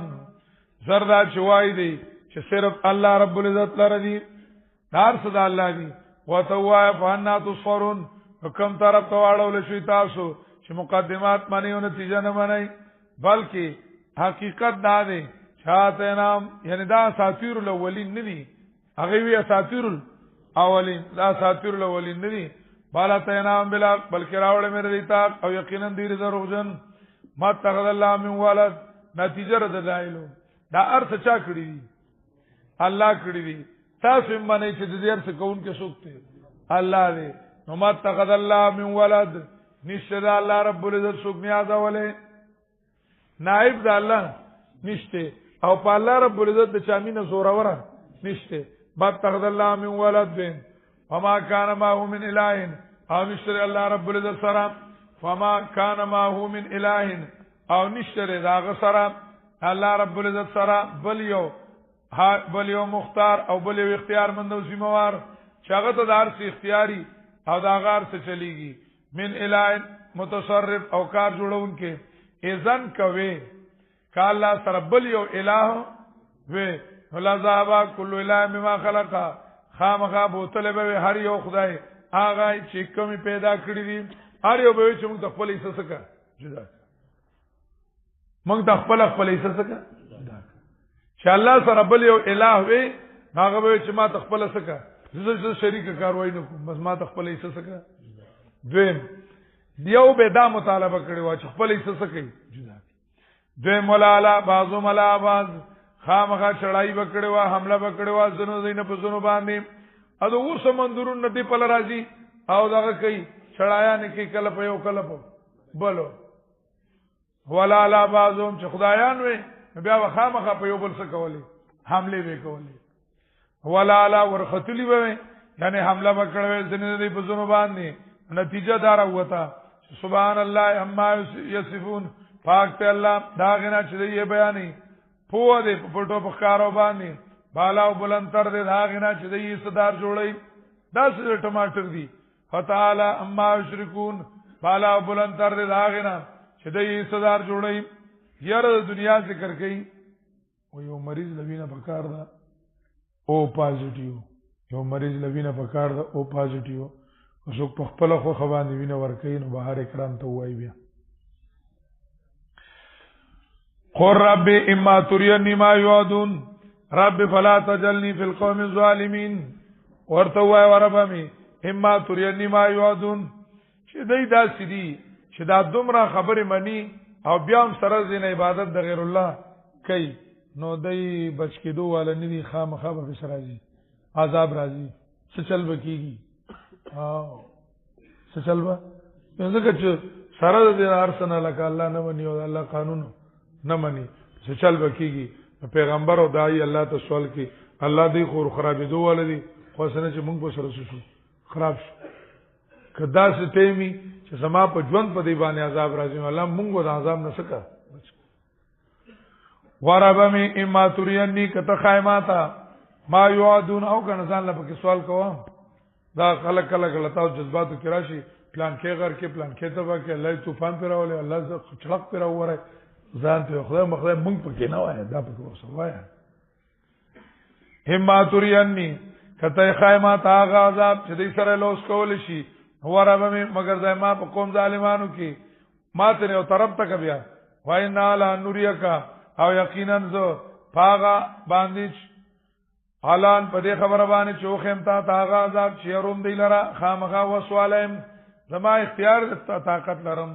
زردا چوي دي چې صرف الله رب العزت لره دي دار صدا الله دي وتوا فانا تصرون حکم طرف ته واړول شي تاسو چې مقدمات معنی او نتیجه نه معنی بلکې حقیقت دا دی شاته نام یعنی دا اساطیر الاولین ندي هغه وی اساطیر الاولین دا اساطیر الاولین ندي بالا تنام بلا بلکې راوړل مې ریتا او یقینا دې دروغجن ما تغد الله من ولد نتیجه رد دایلو دا ارث چا کړی دي الله کړی دي تاسو یې باندې چې دې ارث کوون کې سوکته الله دې نو ما تغد الله من ولد نشته الله رب العزت سوک نیاز اوله نائب د الله نشته او په الله رب العزت د چامینه زوروره نشته با تغد الله من ولد بین وما كان معه من اله او نشته الله رب العزت سره فما كان معه من اله او نشته داغه سره الله رب العزت سره بل یو مختار او بل یو اختیار مند او ذمہوار چاغه ته دار سي اختیاري او داغار سے چلیږي من اله متصرف او کار جوړون کې اذن کوي کالا سره بل یو الہ و ولا ذابا کل الہ بما خلق خامخا بوتل به هر یو خدای هغه چې کوم پیدا کړی دي هر یو به چې موږ د خپل حصہ سکا جدا موږ د خپل حصہ سکا چې الله سره بل یو الہ وي هغه به چې ما خپل سکا زه شریک کاروای نه کوم بس ما خپل حصہ سکا دویم دیو به دا مطالبه کړی و چې خپل حصہ سکي جدا دویم ولا علا بعضو ملا بعض خامخا چړای وکړی و حمله وکړی و زنو زین په زنو باندې اده و سمندرون ندی په راځي او دغه کوي چړایا نه کې کله په یو کله په بلو ولا علا بعضهم چې خدایان وي بیا خامخا په یو بل څه کولی حمله وکولي ولا علا ورختلی وي یعنی حمله وکړی زنو دی په زنو باندې نتیجه دار وتا سبحان الله اما یصفون پاک ته الله دا غنا چې یې بیانې پوه دې په پټو په کارو باندې بالا او بلند تر دې دا غنا چې یې صدر جوړي 10 ټماټر دي فتعالى اما یشركون بالا او بلند تر دې دا غنا چې یې صدر جوړي یاره دنیا ذکر کوي او یو مریض لوینه پکار دا او پازیټیو یو مریض لوینه پکار دا او پازیټیو څوک په خپل خو خوان وینه ورکې نو بهر کرام ته وای بیا قر رب اما تريني ما يوعدون رب فلا تجلني في القوم الظالمين ورته وای وربمي اما تريني ما يوعدون چې دای دا سدي چې دا دومره خبره مني او بیا هم سره زین عبادت د غیر الله کوي نو دای بچ کېدو والا نه دي خامخا به سره راځي عذاب راځي څه چل وکيږي او څه چل به ځکه چې سره د ارسنه لکه الله نه مني او الله قانون نه مني څه چل وکيږي پیغمبر او دای الله ته سوال کوي الله دې خور خرابې دوه ولدي خو سره چې موږ په سره شو خراب شو کدا څه تېمي چې سما په ژوند په دی باندې عذاب راځي الله موږ د عذاب نه سکا وربمی اما ترینی کته خایماتا ما یعدون او کنه ځان له پکې سوال کوم دا خلک کله کله تاسو جذباتو کې راشي پلان کې غر کې پلان کې تبا کې الله طوفان پر راولي الله ز چلق پر راوره ځان ته خدای مخدای موږ پکې نه وای دا پکې وسه وای اما ترینی کته خایماتا عذاب چې دې سره لوس کول شي وربمی مگر زما په قوم ظالمانو کې ما ته یو طرف تک بیا وای نه لا نوریکا او یقینا زه پاغا باندې حالان په دې خبره باندې چوخم تا تاغا عذاب چیروم دی لرا خامخا وسوالم زما اختیار طاقت لرم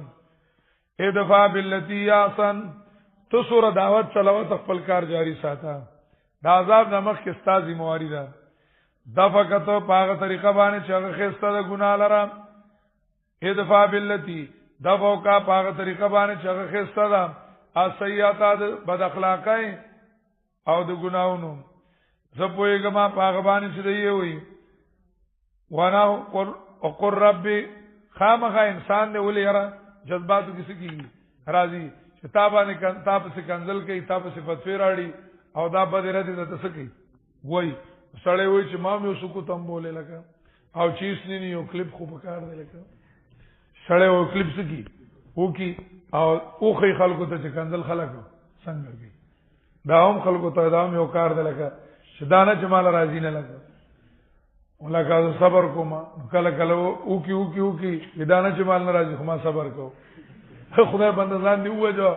ادفع باللتی احسن تو سور دعوت صلوات خپل کار جاری ساته دا عذاب نمخ کې استاد مواری ده دفقته پاغه طریقه باندې چې هغه خسته د ګناه لرم ادفع باللتی دفو کا پاغه طریقه باندې چې هغه خسته ده اسیاتا د بد اخلاقای او د ګناونو زپویګما پاغبانی چې دی وي وانا وقر ربي خامخ انسان دی ولې را جذباتو کسی کی راضي چې تابانه کن تاب سے کنزل کوي تاب سے فتوی راړي او دا بد رته د تسکی وای سړی وای چې ما مې سکو تم بوله لکه او چیز نه یو کلیپ خو پکار دی لکه سړی او کلیپ سکی وو کی او اوخی خلکو ته چې کنزل خلکو څنګه کوي دا هم خلکو ته دا هم یو کار دی لکه شدانه جمال راځي نه لکه ولکه صبر کوم کله کله او کی شدانه جمال ناراضي خو ما صبر کو خدای بندزان دی وځو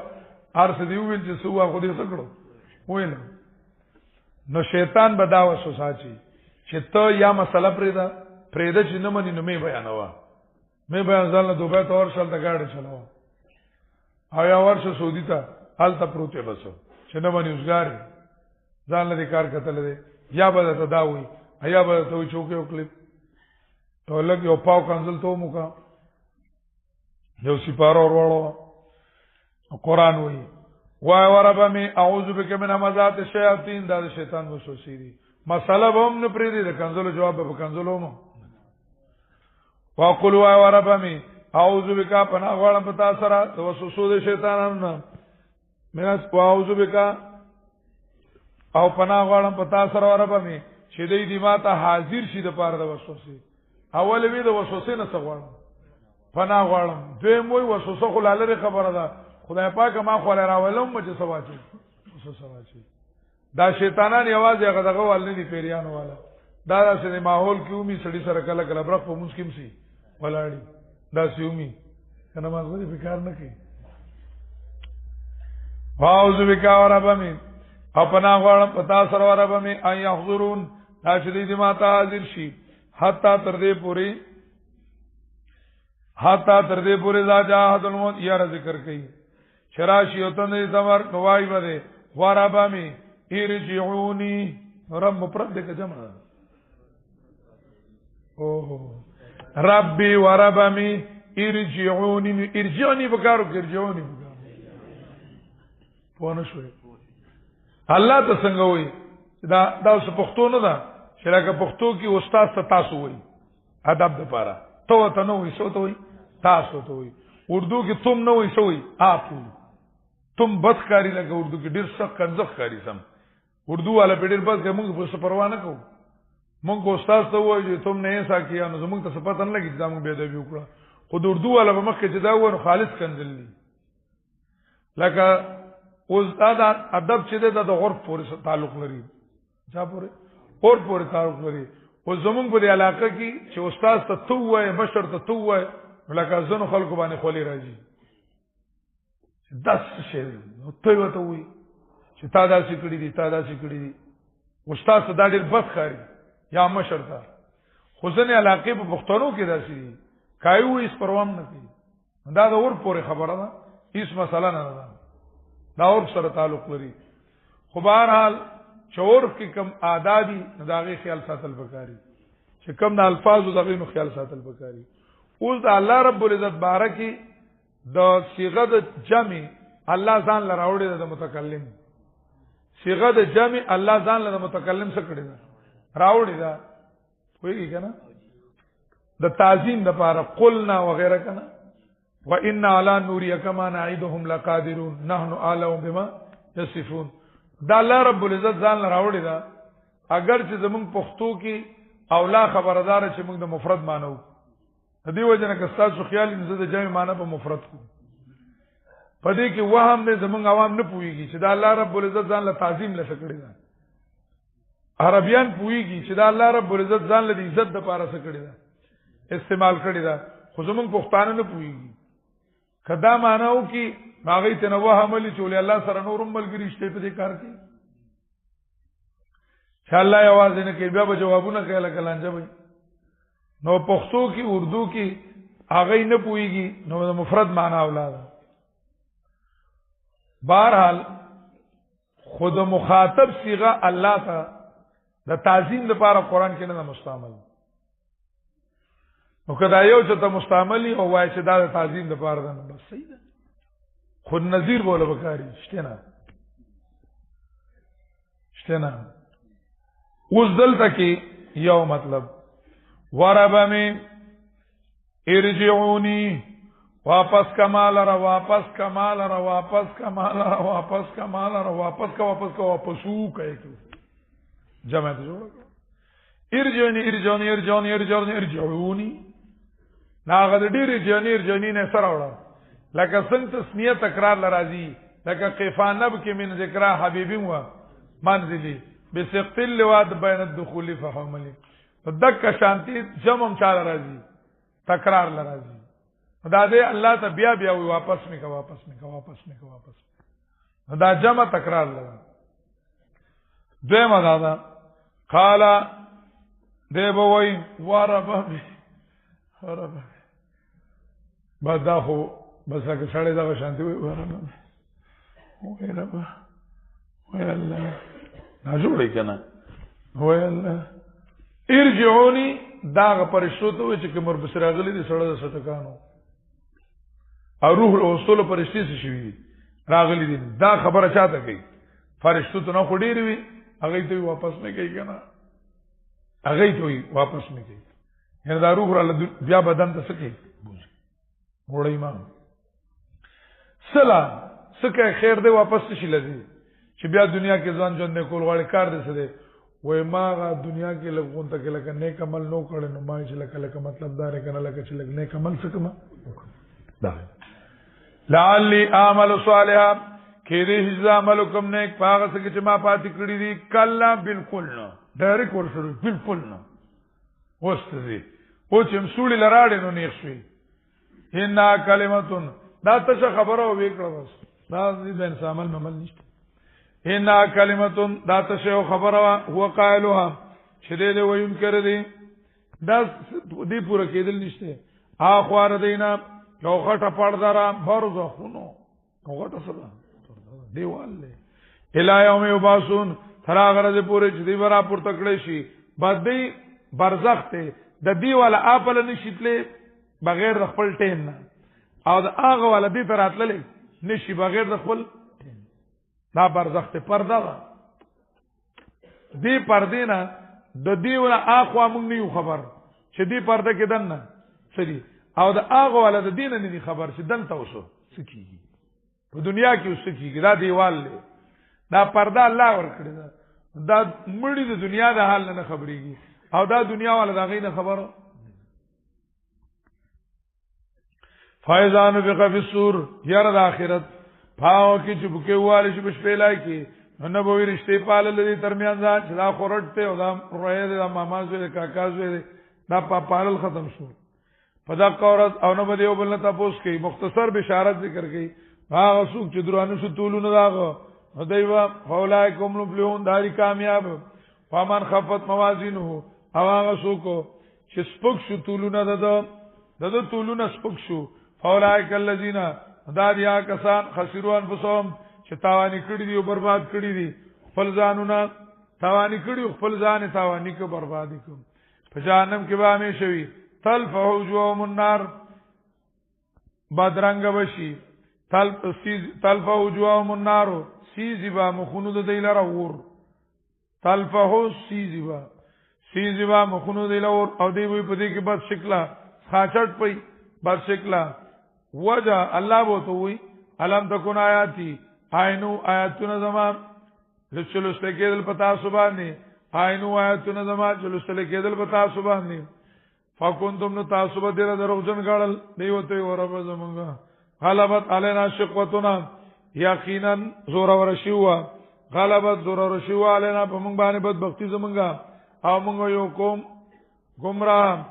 هر څه دی ویل چې سوا خو دې سکړو ویل نو شیطان به دا وسوسه چې ته یا مسله پرېدا چې نه منې نو مې بیانوا مې بیان ځل نه دوبه تور شل د گاډي چلاو آیا ورشه سعودي ته حال ته پروته بسو چې نه باندې وزګاری ځان له کار کتل دي یا به ته دا وي یا به ته چوکې او کلیپ ته لګ یو پاو کنزل ته موکا یو سپاره ورولو قرآن وي وای وربمی اعوذ بک من همزات الشیاطین دا شیطان وسوسې دي مساله به هم نه پرې دي د کنزلو جواب به کنزلو مو واقول وای وربمی اعوذ بک پناه غواړم پتا سره د وسوسو د شیطانانو نه مینس اعوذ بک او پناه غواړم پتا سره وربمی چې دې دی ماته حاضر شي د پاره د وسوسې اول وی د وسوسې نه څغواړم پناه غواړم دوی موي وسوسه خو لاله خبره ده خدای پاک ما خو راولم چې سواچي وسوسه واچي دا شیطانان یوازې هغه دغه ول نه دي پیریانو والا دا داسې ماحول کې اومي سړی سره کله کله برخ په مسکم سي ولاړی دا سیومي کنه ما غوړي فکر نه کوي واعوذ بک وربمی اپنا غواړم پتا سره وربمی اي يحضرون دا چې دې ما ته حاضر شي حتا تر دې پوری ذا جاهد الموت یا ذکر کوي شراشی او تنه زمر کوای بده وربمی ارجعونی رب مفرد دې جمع او ربي وربمی ارجعونی بکارو ارجعونی پونه شوي الله ته څنګه وي دا څه پښتو نه ده چې لکه پښتو کې استاد ته تاسو وي ادب د پاره ته نو وي څه ته وي تاسو ته وي اردو کې تم نو وي څه وي آپ تم بدکاری لکه اردو کې ډیر سخت کنځخ کاری سم اردو والا په ډیر بس موږ په پروا نه کوو موږ استاد ته وایو تم نه ایسا کیا نو موږ ته پته نه لګی چې موږ به ادب وکړو خو د اردو والا په مخ کې چې دا و خالص کنځل دي لکه استاد ادب چې د غرب پورې تعلق لري چا پورې تعلق لري او زمونږ په علاقه کې چې استاد ته تو وای مشر ته تو وای لکه زنو خلکو باندې خولي راځي داس شي نو ته وته وي چې تا دا سې کړی دي استاد ته دا ډېر بد ښکاري یا مشر ته خو ځنې علاقې په پښتنو کې داسې دي کایو هیڅ پروام نه کوي دا د اور پورې خبره ده هیڅ مسله نه ده دا اور سره تعلق لري خو بهرحال چور کې کم آدابي داغه خیال ساتل پکاري چې کم د الفاظو دغه نو خیال ساتل پکاري اوس د الله رب العزت بارکی د صيغه د جمع الله ځان لراوړي د متکلم صيغه د جمع الله ځان له متکلم څخه کړی دا راوړي دا وایي کنه د تعظیم د لپاره قلنا وغيرها کنه وان على نوريك ما نعيدهم لقادرون نحن اعلم بما يصفون دا الله رب العزت ځان راوړي دا اگر چې زمونږ پښتو کې اولا خبردار چې موږ د مفرد مانو د دې وجه نه کستاسو خیال نه د جمع معنی په مفرد کو پدې کې وهم نه زمونږ عوام نه پويږي چې دا الله رب العزت ځان له تعظیم لته کړی دا عربيان پويږي چې دا الله رب العزت ځان له عزت د پاره څخه کړی دا استعمال کړی دا خو زمونږ پښتانه نه پويږي کدا مانو کې هغه ته نو عملي چې الله سره نورم ملګری شته په دې کار کې چې الله یوازې نه کې بیا به جوابونه کوي کلانجه وي نو پښتو کې اردو کې هغه نه پويږي نو د مفرد معنا اولاد بہرحال خود مخاطب صيغه الله ته د تعظیم لپاره قران کې نه مستعمل نو کدا یو چې ته مستعملي او وای چې دا د تعظیم لپاره ده بس صحیح ده خود نظیر بوله بکاری شته نه اوس دلته کې یو مطلب وربمی ارجعونی واپس کمال را واپس کمال را واپس کمال را واپس کمال را واپس کا واپسو کوي جمع ته جوړ ارجعونی ارجعونی ارجعونی ارجعونی ارجعونی ناغه دې ارجعونی نه سره وړه لکه څنګه تسنیه تکرار لرازي لکه قفانب کې من ذکر حبیبی و منزلی بسقط اللواد بین الدخول فحملی دک شانتی جمع چاله راځي تکرار لرازي دا دې الله ته بیا بیا وي واپس میکا دا جمع تکرار لرا دیمه دا قال دیبوی وربه بداخو بس هغه سړی دا شانتي وي ورنه وای الله نه جوړی کنه وای الله ارجعونی دا پرشتو ته چې کومر بسراغلی دي سړی د ستکانو او روح الاصول پرشتي شي راغلی دي دا خبره چاته کوي فرشتو ته نو خډيري وي هغه ته واپس نه کوي کنه هغه ته واپس نه کوي یعنی دا روح الله بیا بدن ته سکی بوزي وړي ما سلام سکه خیر دی واپس شي لذي چې بیا دنیا کې ځان ژوند کول غواړي کار دې څه دی وای ما دنیا کې لګون ته لکه نیک عمل نو کړي نو ما چې لکه مطلب دار کنه لکه چې لګ نیک عمل څه کما دا لعلی اعمل صالحا کې دې عملکم نیک پاغه څه چې ما پاتې کړی دي کلا بالکل نه ډایرک ورسره بالکل نه وستدي او چې مسولې لراړې نو نیک شي ان کلمتون دا ته خبره وکړه بس دا دې انسان عمل نشته ان کلمتون دا ته خبره هو قائلها شدید و ينکر دي دا دې پوره کېدل نشته اخوار دینا یو غټه پړدارا برزه خونو غټه سره دیواله الی یوم یبعثون تراغره دې پوره چې دی ورا پور تکړه شي بدی برزخ ته د دی والا اپل نشیتله بغیر د خپل ټیم نه او د هغه والا دې تر اتللې نشي بغیر د خپل دا برزخ ته پرده ده دې پردې نه د دې ولا اخوا موږ نه یو خبر چې دې پرده کې دنه سړي او د هغه والا د دین نه خبر چې دلته وسو سکیږي په دنیا کې وسکیږي دا دیوال دا پرده الله ورکړي دا مړی د دنیا د حال نه خبريږي او دا دنیا والا دا غي نه خبره فایزان بقف السور یاره د اخرت پاو کې چې بوکې واله چې بشپېلای کې نو به رښتې پاله لري ترمیان ځان چې دا خورټ ته او دا رويه دا ماما زوی کاکا زوی دا پالل ختم شو په دا قورت او نو به یو بل نه تاسو کې مختصر بشارت ذکر کړي هغه څوک چې درانه شو طولونه داغه هدایوا فولایکم لبلون داری کامیاب فمن خفت موازینه او هغه څوک چې سپک شو طولونه د طولونه سپک شو فاولئک الذین دا دیا کسان خسروا انفسهم چې تاوانی کړی دي او برباد کړی دي خپل ځانونه تاوانی کړی خپل ځان تاوانی کو بربادي کو په جهنم کې به همیشه وي تلفح وجوههم النار بدرنګ بشي تلفح وجوههم النار سیزبا مخونو د دیلره ور تلفح سیزبا مخونو دیلره او دی وي په دې کې بد شکلا خاچټ پي بد شکلا وجه الله بو تو وي علم تکون آیاتی عینو آیاتنا زمان لچلوسته کېدل پتا سبحانه عینو آیاتنا زمان چلوسته کېدل پتا سبحانه فکنتم نو تاسو به ډیر دروغجن غړل دیوته ورب زمونږه غلبت علینا شقوتنا یقینا زور ورشیوا غلبت زور ورشیوا علینا په موږ باندې بدبختی زمونږه او موږ یو قوم گمراه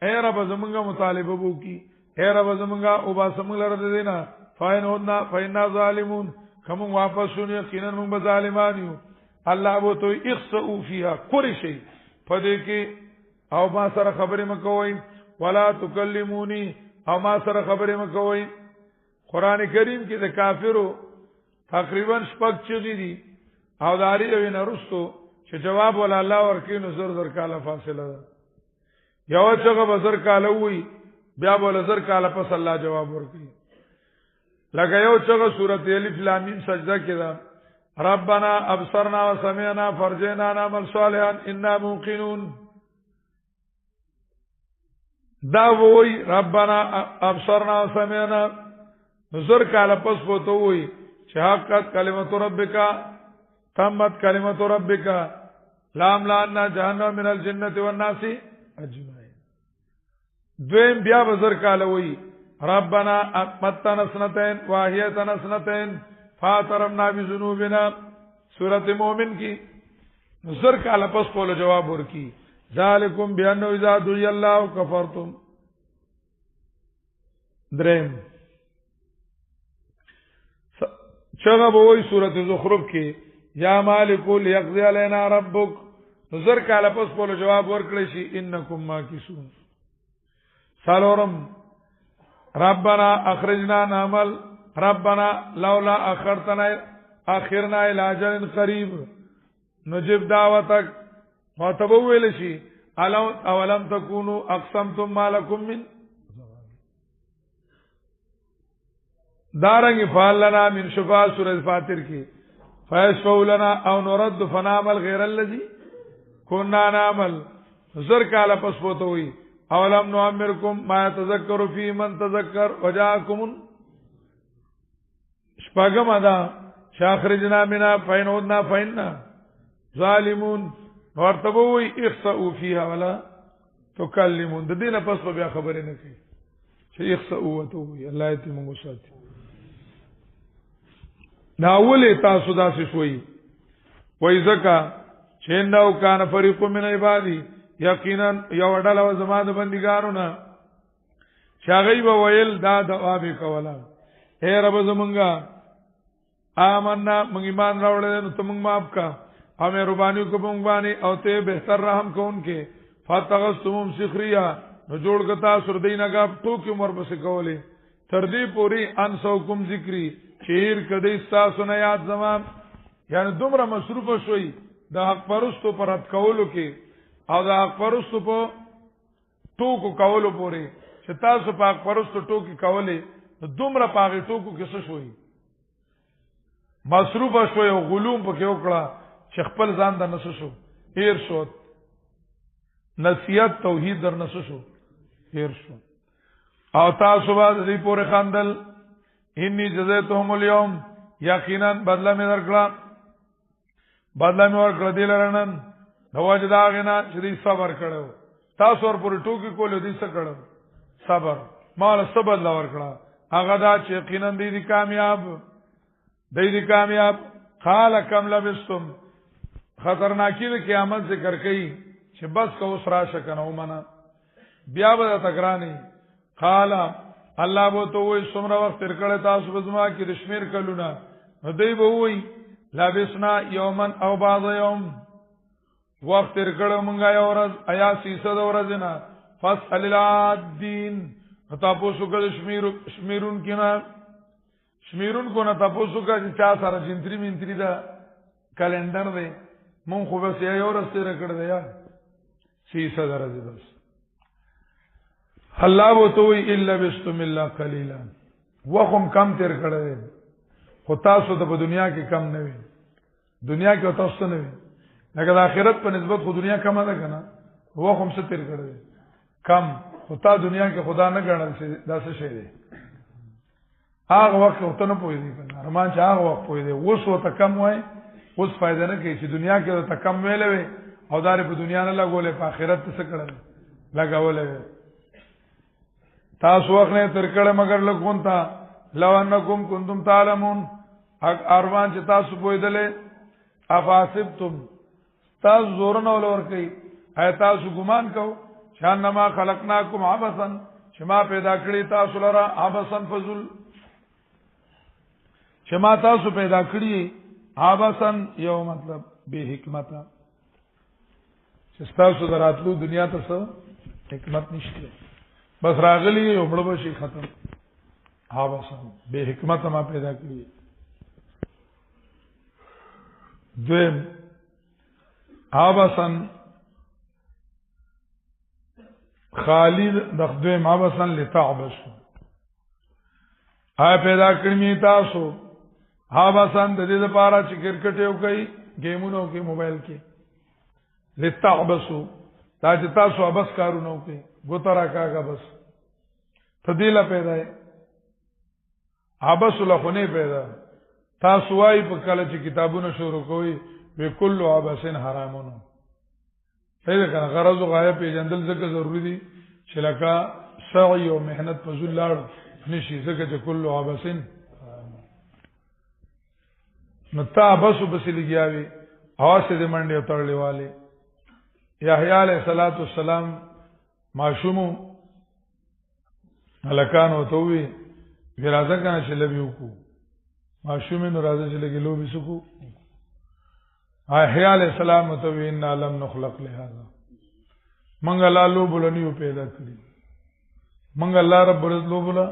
اے رب زمونږه مطالبه وو کی اے رب زمونږه او با سمږ لره دینا فینا ظالمون کوم واپس شون یقینا موږ ظالمان یو الله وو تو اخسئوا فیها کل شی پدې کې او ما سره خبرې مکوئ ولا تکلمونی او ما سره خبرې مکوئ قران کریم کې د کافرو تقریبا شپږ چغې دي او داری د وینرستو چې جواب ول الله ورکې نو زر کاله فاصله ده یو چغه بزر کاله وي بیا بول زر کاله پس الله جواب ورکې لکه یو چغه سورته الف لام میم سجده کې ده ربنا ابصرنا وسمعنا فرجنا نعمل صالحا انا موقنون دا وای ربنا ابصرنا وسمعنا نظر کاله پس پوتو وای چې حقت کلمت ربک تمت کلمت ربک لام لانا جهنم من الجنه والناس اجمعين دویم بیا بزر کاله وای ربنا متنا سنتين واهيتنا سنتين فاطرنا بذنوبنا سورۃ مومن کی نظر کاله پس پوله جواب ورکی ذالکم بیانو اذا دوی الله کفرتم درم چغه وای سورۃ زخرف کې یا مالک لیقضی علینا ربک نظر کاله پس په جواب ورکړی شي انکم ماکسون سالورم ربنا اخرجنا نعمل ربنا لولا اخرتنا اخرنا الى اجل قریب نجب دعوتک وتبویل شي اولم تکونوا اقسمتم ما لكم من دارنګ فعلنا من شفاء سورۃ فاتر کې فیشفوا لنا او نرد فنعمل غیر الذي كنا نعمل زر کاله پس پوته وي اولم نعمركم ما تذكروا في من تذكر وجاءكم شپږم ادا شاخرجنا منا فینودنا فینا ظالمون ورتبوي اخسئوا فيها ولا تكلمون د دینه پس بیا خبرې نه کوي چې اخسئوا وتوي الله دې موږ ساتي ناولې تاسو داسې شوي وای زکا چې نو کان فریق من عبادی یقینا یو ډله زما د بندګانو نه شاغي به ویل دا دعا به کوله اے رب زمونږه آمنا موږ ایمان راوړل نو ته موږ معاف کا او مهرباني کو موږ باندې او ته بهتر رحم کوونکې فتغستم سخریا نو جوړ کتا سر دینه کا ټوکی عمر بس کولې تر دې پوری انسوکم ذکری شیر کدی تاسو نه یاد زمان یعنی دومره مصروف شوي د حق پرستو پر رد کولو کې او د حق پرستو په ټوکو کولو پورې چې تاسو په حق پرستو ټوکی کولې دومره پاغي ټوکو کې څه شوي مصروف شوي او غلوم پکې وکړه چې خپل ځان د نسو شو هیر شو نصیحت توحید در نسو شو هیر شو او تاسو باندې دې پورې خاندل انی جزیتهم اليوم یقینا بدلا می درکړه بدلا می ورکړه دلرنن نواج دا غنا چې دې صبر کړو تاسو ور پورې ټوکی کول دې څه کړو صبر مال صبر لا ورکړه هغه دا چې یقینا دې کامیاب قال کم لبستم خطرناکی د قیامت ذکر کړي چې بس کو سرا شکنه ومنه بیا به تکرانی قال الله بو ته وې څومره وخت تر کړه تاسو بزما کې د شمیر کلونه دوی به وې لابسنا یومن او بعض یوم وخت تر کړه مونږه یو ورځ آیا 300 ورځ نه فصل الدین تاسو کو شمیرون کنا شمیرون کو نه تاسو کا چې چا سره جنتری منتری دا کلندر دی مون خو بس یو ورځ تیر کړ دی یا 600 درجه بس الله وو تو الا بسم الله قليلا وقم کم تیر کړ دی خو تاسو ته په دنیا کې کم نه وي دنیا کې تاسو نه وي لکه د آخرت په نسبت خو دنیا کم ده کنه وقم څه تیر کړ دی کم خو تا دنیا کې خدا نه ګڼل شي دا څه شي دی هغه وخت ته نه پوي دي کنه ارمان چې هغه وخت پوي دي اوس وته کم وای اوس فائدہ نه کوي چې دنیا کې ته کم ویلې وي او دار په دنیا نه لګولې په آخرت څه کړل لګولې تاسو وخت نه تر کړه مگر لګون تا لو انکم کنتم تعلمون حق ارمان چې تاسو پویدلې افاسبتم تاسو زور نه ولور کوي اي تاسو ګمان کو شانما خلقناکم عبثا چې ما پیدا کړی تاسو لرا عبثا فزل چې ما تاسو پیدا کړی عبثا یو مطلب به حکمت چې تاسو دراتلو دنیا ته څه حکمت نشته بس راغلی یو بل شي ختم عبثا به حکمت ما پیدا کړی دویم عبثا خالد دخدوی مابسن لتعبسو آیا پیدا کرمی تاسو حابسن د دې لپاره چې کرکټ یو کوي گیمونو کې موبایل کې لتعبسو دا چې تاسو ابس کارونه کوي ګوترا کاګه بس تدیلا پیدا ہے عبس لخونه پیدا تاسو وايي په کله چې کتابونه شروع کوي بكل عبسن حرامون پیدا کنه غرض او غایه پیجندل ځکه ضروری دي چې لکه سعی او مهنت په ځل لاړ نشي ځکه چې کله عبسن نو تاسو بس لګیاوي اواسه دې منډه تړلې والے یحیی علیہ الصلوۃ والسلام معصوم ملکان وتوي ګرازه کنه چې لبیو کو معصوم نو راځي چې لګي لوبي سکو یحیی علیہ السلام وتوي ان لم نخلق لهذا منګ الله لوبلنیو پیدا کړی منګ الله رب عزت لوبلا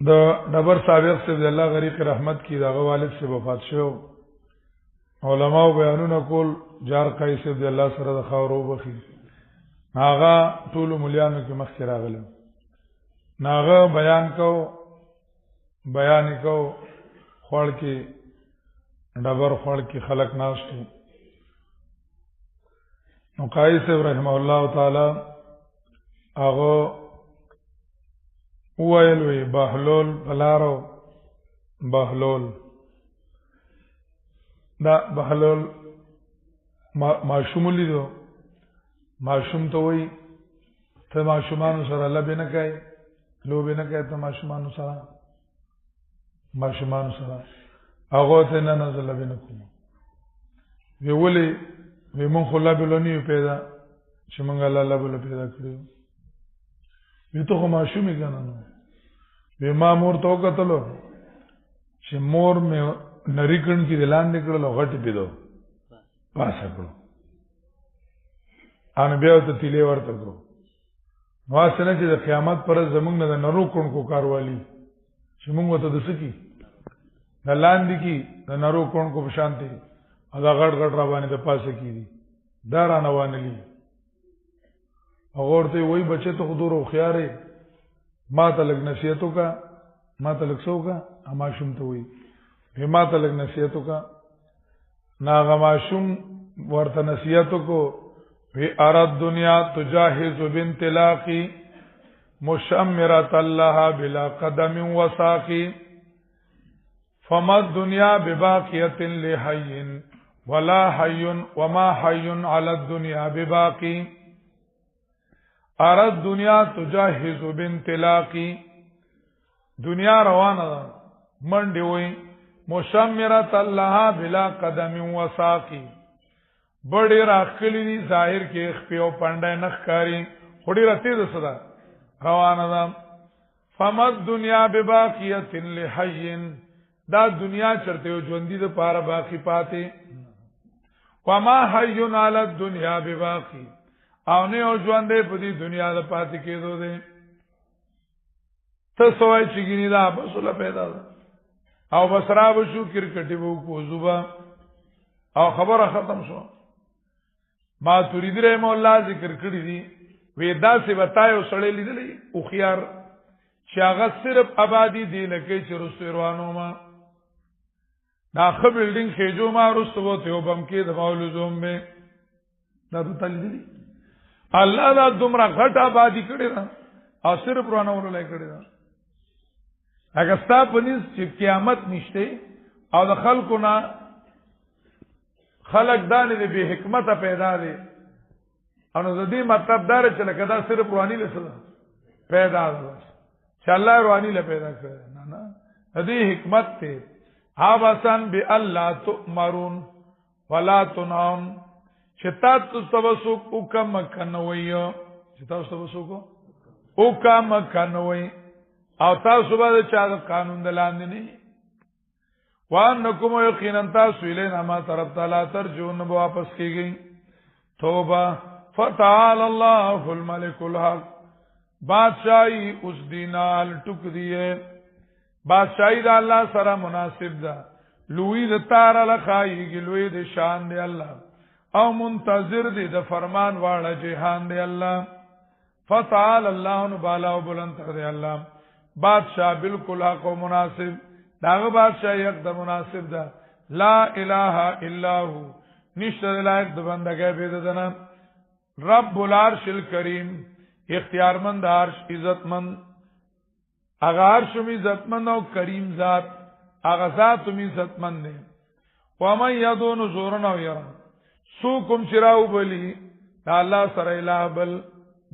د دبر سابق سے الله غریق رحمت کی داغه والد سے وفات شو علماء بیانونه کول جار قیس عبد الله سره د خاورو بخي ناغه ټول مليانو کې مخ راغله ناغه بیان کو خړ کې دبر خړ کې خلق ناشته نو قیس رحم الله تعالی هغه ویلوی بهلول بلارو بهلول دا بهلول معشوم لیدو معشوم ته وای ته معشومانو سره لبه نه کوي لوبه نه کوي ته معشومانو سره هغه ته نه نزل لبه نه کوم وی ولي وی مون خو لبه لونی پیدا چې مونږ الله لبه پیدا کړو وی ته معشومي کنه نو وی ما مور ته وکتلو چې مور مې نریکن کې دلان نکړلو غټ پیدو پاسه کړو ان بیا ته تیلې ورته کړو واسنه چې د قیامت پر زمونږ نه نرو کونکو کاروالي چې موږ ته د سکی د لاندې کې د نرو کونکو په شانتي دا غټ را باندې د پاسه کیږي دا را نوانلی اور ته وای بچه ته حضور او خياره ما ته لګ نصیحتو کا ما ته لګ سو کا اما شوم ته وای ما ته لګ نصیحتو کا نا غماشوم ورته نصیحتو کو وی اراد دنیا تجاهز بنتلاقی مشمرت الله بلا قدم وساقی فما الدنيا بباقيه لحي ولا حي وما حي على الدنيا بباقي اراد دنیا تجاهز بنتلاقی دنیا روانه ده منډي وي مشمرت الله بلا قدم وساقي بڑی راخلی دی ظاهر کې خپیو پانډه نخکاری خوري رته ده صدا روانه ده فمد دنیا بباقیه لحي دا دنیا چرته ژوندۍ د پاره باقی پاتې وما حي على الدنيا بباقي او نه او ژوند دې په دې دنیا د پاتې کېدو دې ته سوای چې ګینه دا بسوله پیدا ده او بسرا وشو کرکټي وو کوزوبا او خبره ختم شو ما تريد رحم الله ذکر کړی دي وېدا سی وتايو سړې لیدلې او خيار چې هغه صرف آبادی دی لکه چې رسوروانو ما دا خو بلډینګ خېجو ما رسو ته وبم کې د مولوزوم به دا تللی الله دا دومره غټ آبادی کړی دا او صرف روانو ولای کړی دا هغه ستا پنځ چې قیامت نشته او د خلکو نه خلق دانه دې به حکمت پیدا دي انو د دې مطلب دار چې لکه دا صرف رواني لسه پیدا ده چې الله رواني له پیدا کړ نه نه دې حکمت ته حواسن بالله تؤمرون ولا تنام چې تاسو تاسو حکم کنوي چې تاسو تاسو حکم کنوي او تاسو به چا قانون دلاندې نه وانکم یقینا تاسو الینا ما طرف تعالی ترجون به واپس کیږي توبه فتعال الله الملك الحق بادشاہی اس دینال ټک دیه بادشاہی دا الله سره مناسب ده لوی د تار لخایږي لوی د شان دی الله او منتظر دی د فرمان واړه جهان دی الله فتعال الله بالا او بلند دی الله بادشاہ بالکل حق او مناسب داغه بادشاہ یک د مناسب ده لا اله الا هو نشته لایق د بندګۍ به دنا رب العرش الکریم اختیارمند عرش عزتمند اغه عرش می عزتمند او کریم ذات اغه ذات می عزتمند نه و من یدون زورن او یرا سو کوم چراو بلی الله سره اله بل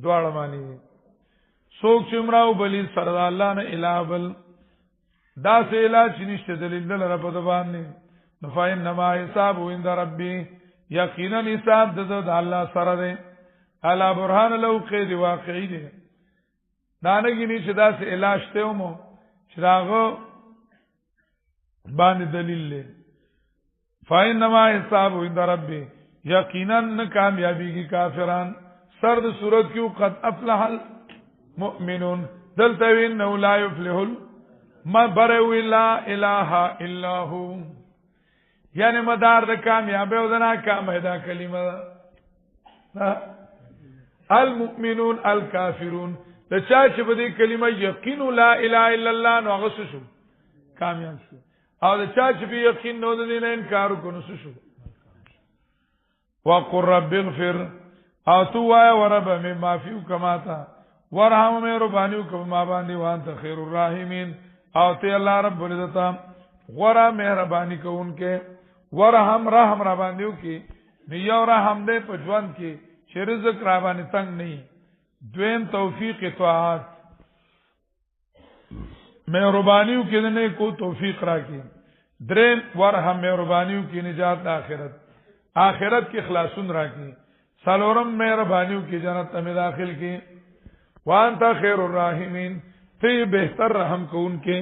دواړه معنی سوک چمراو بلی سره الله نه اله بل دا سه علاج نشته دلیل دلته په دبانې نفاین نما حساب عند ربي یقینا حساب د الله سره دی الا برهان لو قید واقعي دی دانګی چې دا سه علاج ته مو چراغ باندې دلیل له فاین نما حساب عند ربي یقینا کامیابی کی کافران سرد صورت کیو قد افلح المؤمنون دلته انه لا يفلح ما برو لا اله الا هو یعنی مدار د کامیابی او د ناکامۍ دا کلمه المؤمنون الکافرون د چا چې په دې کلمه یقین لا اله الا الله نو هغه شو کامیاب شو او د چا چې په یقین نو د دې نه انکار وکړو شو وقر رب اغفر او تو وای ورب مما فیو کما تا ورحم مې ربانیو کما باندې وانت خیر الراحمین او ته الله رب العزت غورا مهرباني کوونکې ورحم رحم را باندېو کې نیو رحم دې په ژوند کې چې رزق را باندې تنگ نه دویم توفیق طاعت مهربانیو کې نه کو توفیق راکې دریم ورحم مهربانیو کې نجات آخرت کې خلاصون راکې سلورم مهربانیو کې جنت ته داخل کې وانت خیر الراحمین ته بهتر رحم کوونکې